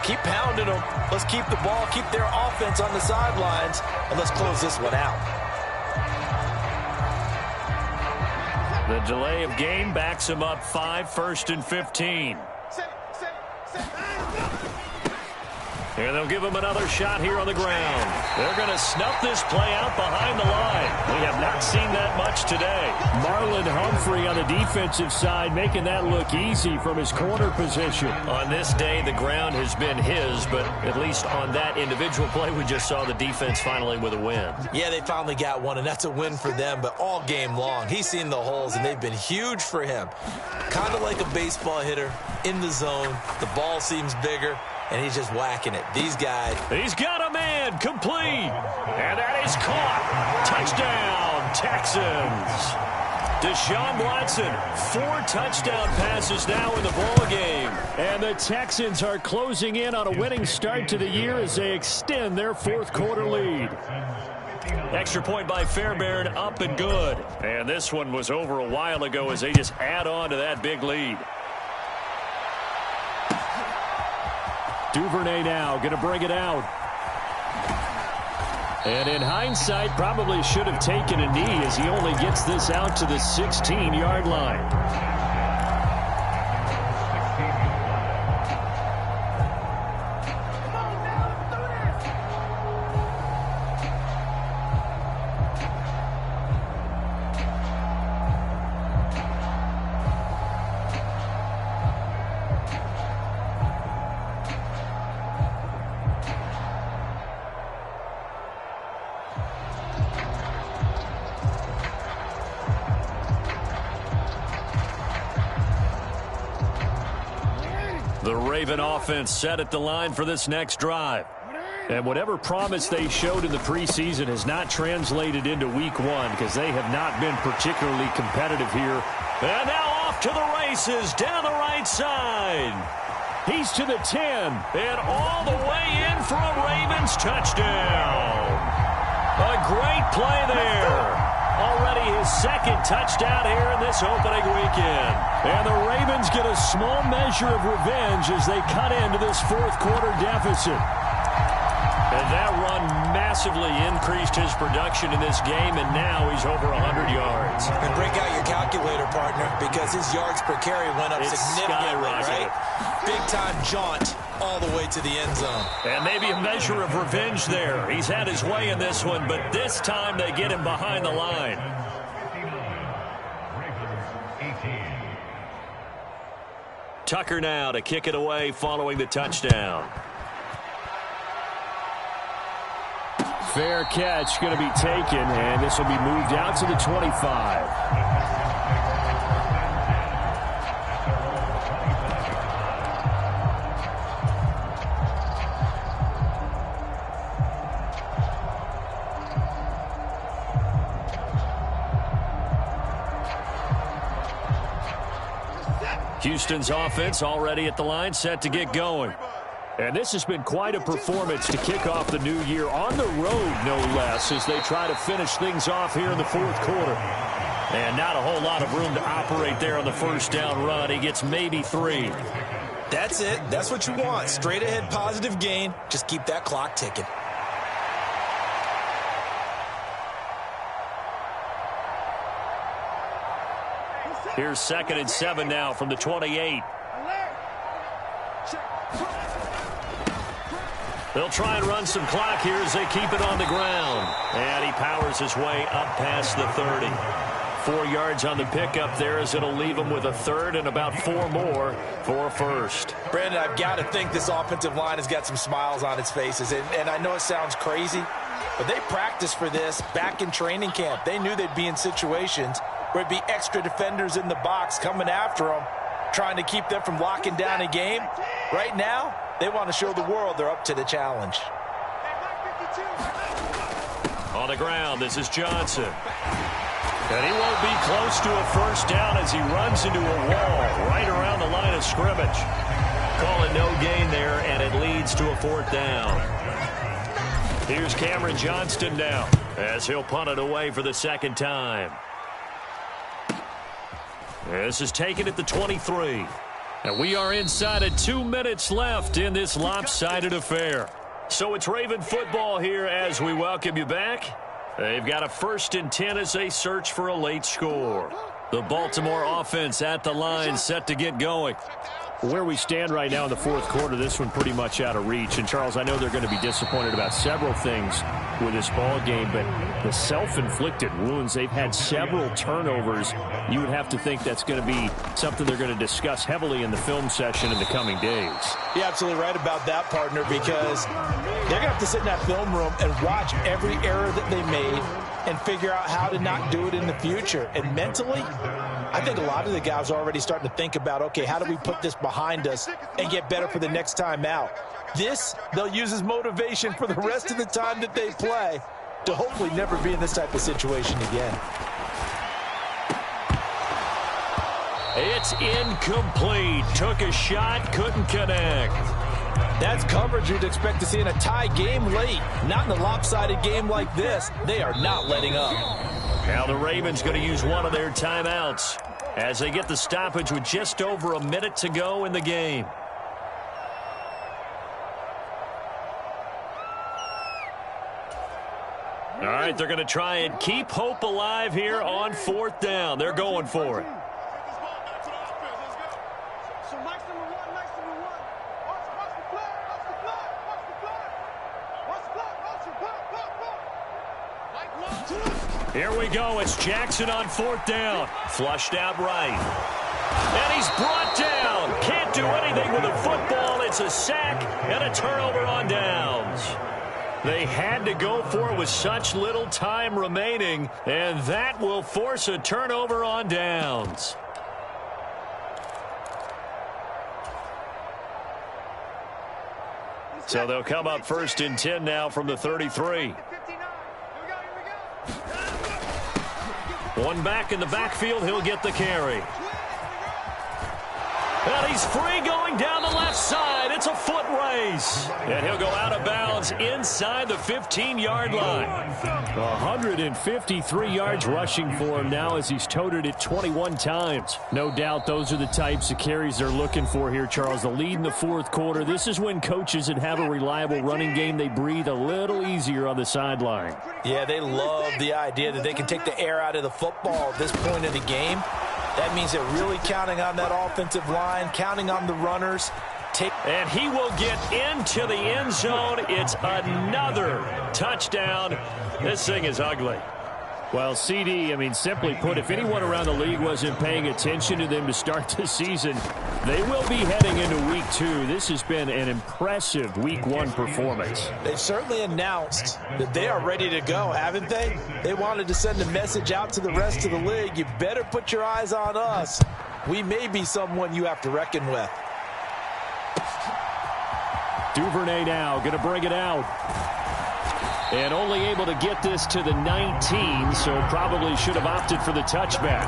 keep pounding them. Let's keep the ball, keep their offense on the sidelines, and let's close this one out. The delay of game backs him up 5, 1st and 15. And they'll give him another shot here on the ground. They're going to snuff this play out behind the line. We have not seen that much today. Marlon Humphrey on the defensive side making that look easy from his corner position. On this day, the ground has been his, but at least on that individual play, we just saw the defense finally with a win. Yeah, they finally got one, and that's a win for them, but all game long, he's seen the holes, and they've been huge for him. Kind of like a baseball hitter in the zone. The ball seems bigger, and he's just whacking it. These guys. He's got a man complete. And that is caught. Touchdown, Texans. Deshaun Watson, 4 touchdown passes now in the ball game. And the Texans are closing in on a winning start to the year as they extend their 4th quarter lead. Extra point by Fairbairn, up and good. And this one was over a while ago as they just add on to that big lead. Duvernay now going to bring it out. And in hindsight, probably should have taken a knee as he only gets this out to the 16-yard line. The Raven offense set at the line for this next drive. And whatever promise they showed in the preseason has not translated into week 1 because they have not been particularly competitive here. And now off to the races down the right side. He's to the 10. And all the way in for a Ravens touchdown. A great play there. Already his 2nd touchdown here in this opening weekend. And the Ravens get a small measure of revenge as they cut into this 4th quarter deficit. And that run massively increased his production in this game, and now he's over 100 yards. And break out your calculator, partner, because his yards per carry went up significantly, right? Big-time jaunt all the way to the end zone. And maybe a measure of revenge there. He's had his way in this one, but this time they get him behind the line. Tucker now to kick it away following the touchdown. Fair catch going to be taken, and this will be moved out to the 25. Houston's offense already at the line, set to get going. And this has been quite a performance to kick off the new year on the road, no less, as they try to finish things off here in the fourth quarter. And not a whole lot of room to operate there on the first down run. He gets maybe 3. That's it. That's what you want. Straight ahead positive gain. Just keep that clock ticking. Here's 2nd and 7 now from the 28. They'll try and run some clock here as they keep it on the ground. And he powers his way up past the 30. 4 yards on the pickup there as it'll leave him with a third and about 4 more for a first. Brandon, I've got to think this offensive line has got some smiles on its faces. And I know it sounds crazy, but they practiced for this back in training camp. They knew they'd be in situations where it'd be extra defenders in the box coming after them, trying to keep them from locking down a game. Right now, they want to show the world they're up to the challenge. On the ground, this is Johnson. And he won't be close to a first down as he runs into a wall right around the line of scrimmage. Call it no gain there, and it leads to a 4th down. Here's Cameron Johnston now as he'll punt it away for the 2nd time. This is taken at the 23. And we are inside of 2 minutes left in this lopsided affair. So it's Raven football here as we welcome you back. They've got a 1st and 10 as they search for a late score. The Baltimore offense at the line, set to get going. Where we stand right now in the fourth quarter, this one pretty much out of reach. And, Charles, I know they're going to be disappointed about several things with this ball game, but the self-inflicted wounds, they've had several turnovers. You would have to think that's going to be something they're going to discuss heavily in the film session in the coming days. You're absolutely right about that, partner, because they're going to have to sit in that film room and watch every error that they made and figure out how to not do it in the future. And mentally, I think a lot of the guys are already starting to think about, okay, how do we put this behind us and get better for the next time out? This, they'll use as motivation for the rest of the time that they play to hopefully never be in this type of situation again. It's incomplete. Took a shot, couldn't connect. That's coverage you'd expect to see in a tie game late. Not in a lopsided game like this. They are not letting up. Now the Ravens going to use one of their timeouts as they get the stoppage with just over a minute to go in the game. All right, they're going to try and keep hope alive here on 4th down. They're going for it. Here we go. It's Jackson on 4th down. Flushed out right. And he's brought down. Can't do anything with the football. It's a sack and a turnover on downs. They had to go for it with such little time remaining, and that will force a turnover on downs. So they'll come up 1st and 10 now from the 33. One back in the backfield, he'll get the carry. And he's free going down the left side. It's a foot race. And he'll go out of bounds inside the 15-yard line. 153 yards rushing for him now as he's toted it 21 times. No doubt those are the types of carries they're looking for here, Charles. The lead in the fourth quarter. This is when coaches that have a reliable running game, they breathe a little easier on the sideline. Yeah, they love the idea that they can take the air out of the football at this point in the game. That means they're really counting on that offensive line, counting on the runners. And he will get into the end zone. It's another touchdown. This thing is ugly. Well, CD, I mean, simply put, if anyone around the league wasn't paying attention to them to start the season, they will be heading into week 2. This has been an impressive week 1 performance. They've certainly announced that they are ready to go, haven't they? They wanted to send a message out to the rest of the league. You better put your eyes on us. We may be someone you have to reckon with. Duvernay now going to bring it out. And only able to get this to the 19, so probably should have opted for the touchback.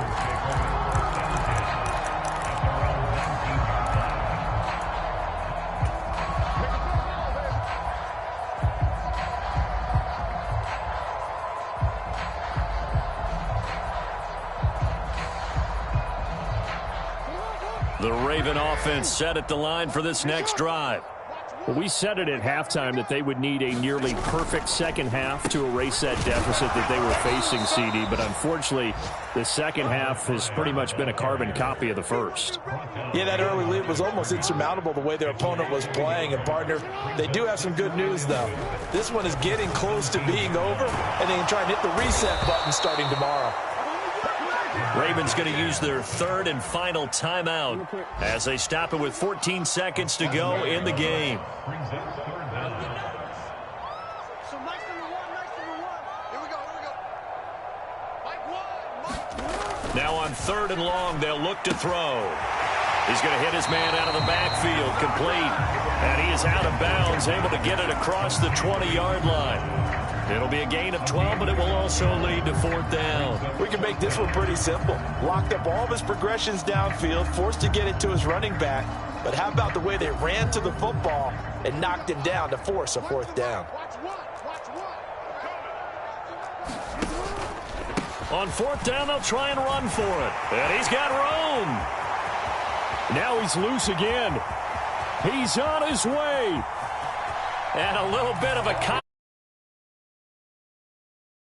The Raven offense set at the line for this next drive. Well, we said it at halftime that they would need a nearly perfect second half to erase that deficit that they were facing, CD. But unfortunately, the second half has pretty much been a carbon copy of the first. Yeah, that early lead was almost insurmountable the way their opponent was playing. And, partner, they do have some good news, though. This one is getting close to being over, and they can try and hit the reset button starting tomorrow. Ravens going to use their third and final timeout as they stop it with 14 seconds to go in the game. Now on 3rd and long, they'll look to throw. He's going to hit his man out of the backfield, complete. And he is out of bounds, able to get it across the 20-yard line. It'll be a gain of 12, but it will also lead to 4th down. We can make this one pretty simple. Locked up all of his progressions downfield, forced to get it to his running back. But how about the way they ran to the football and knocked him down to force a 4th down? On 4th down, they'll try and run for it. And he's got room. Now he's loose again. He's on his way. And a little bit of a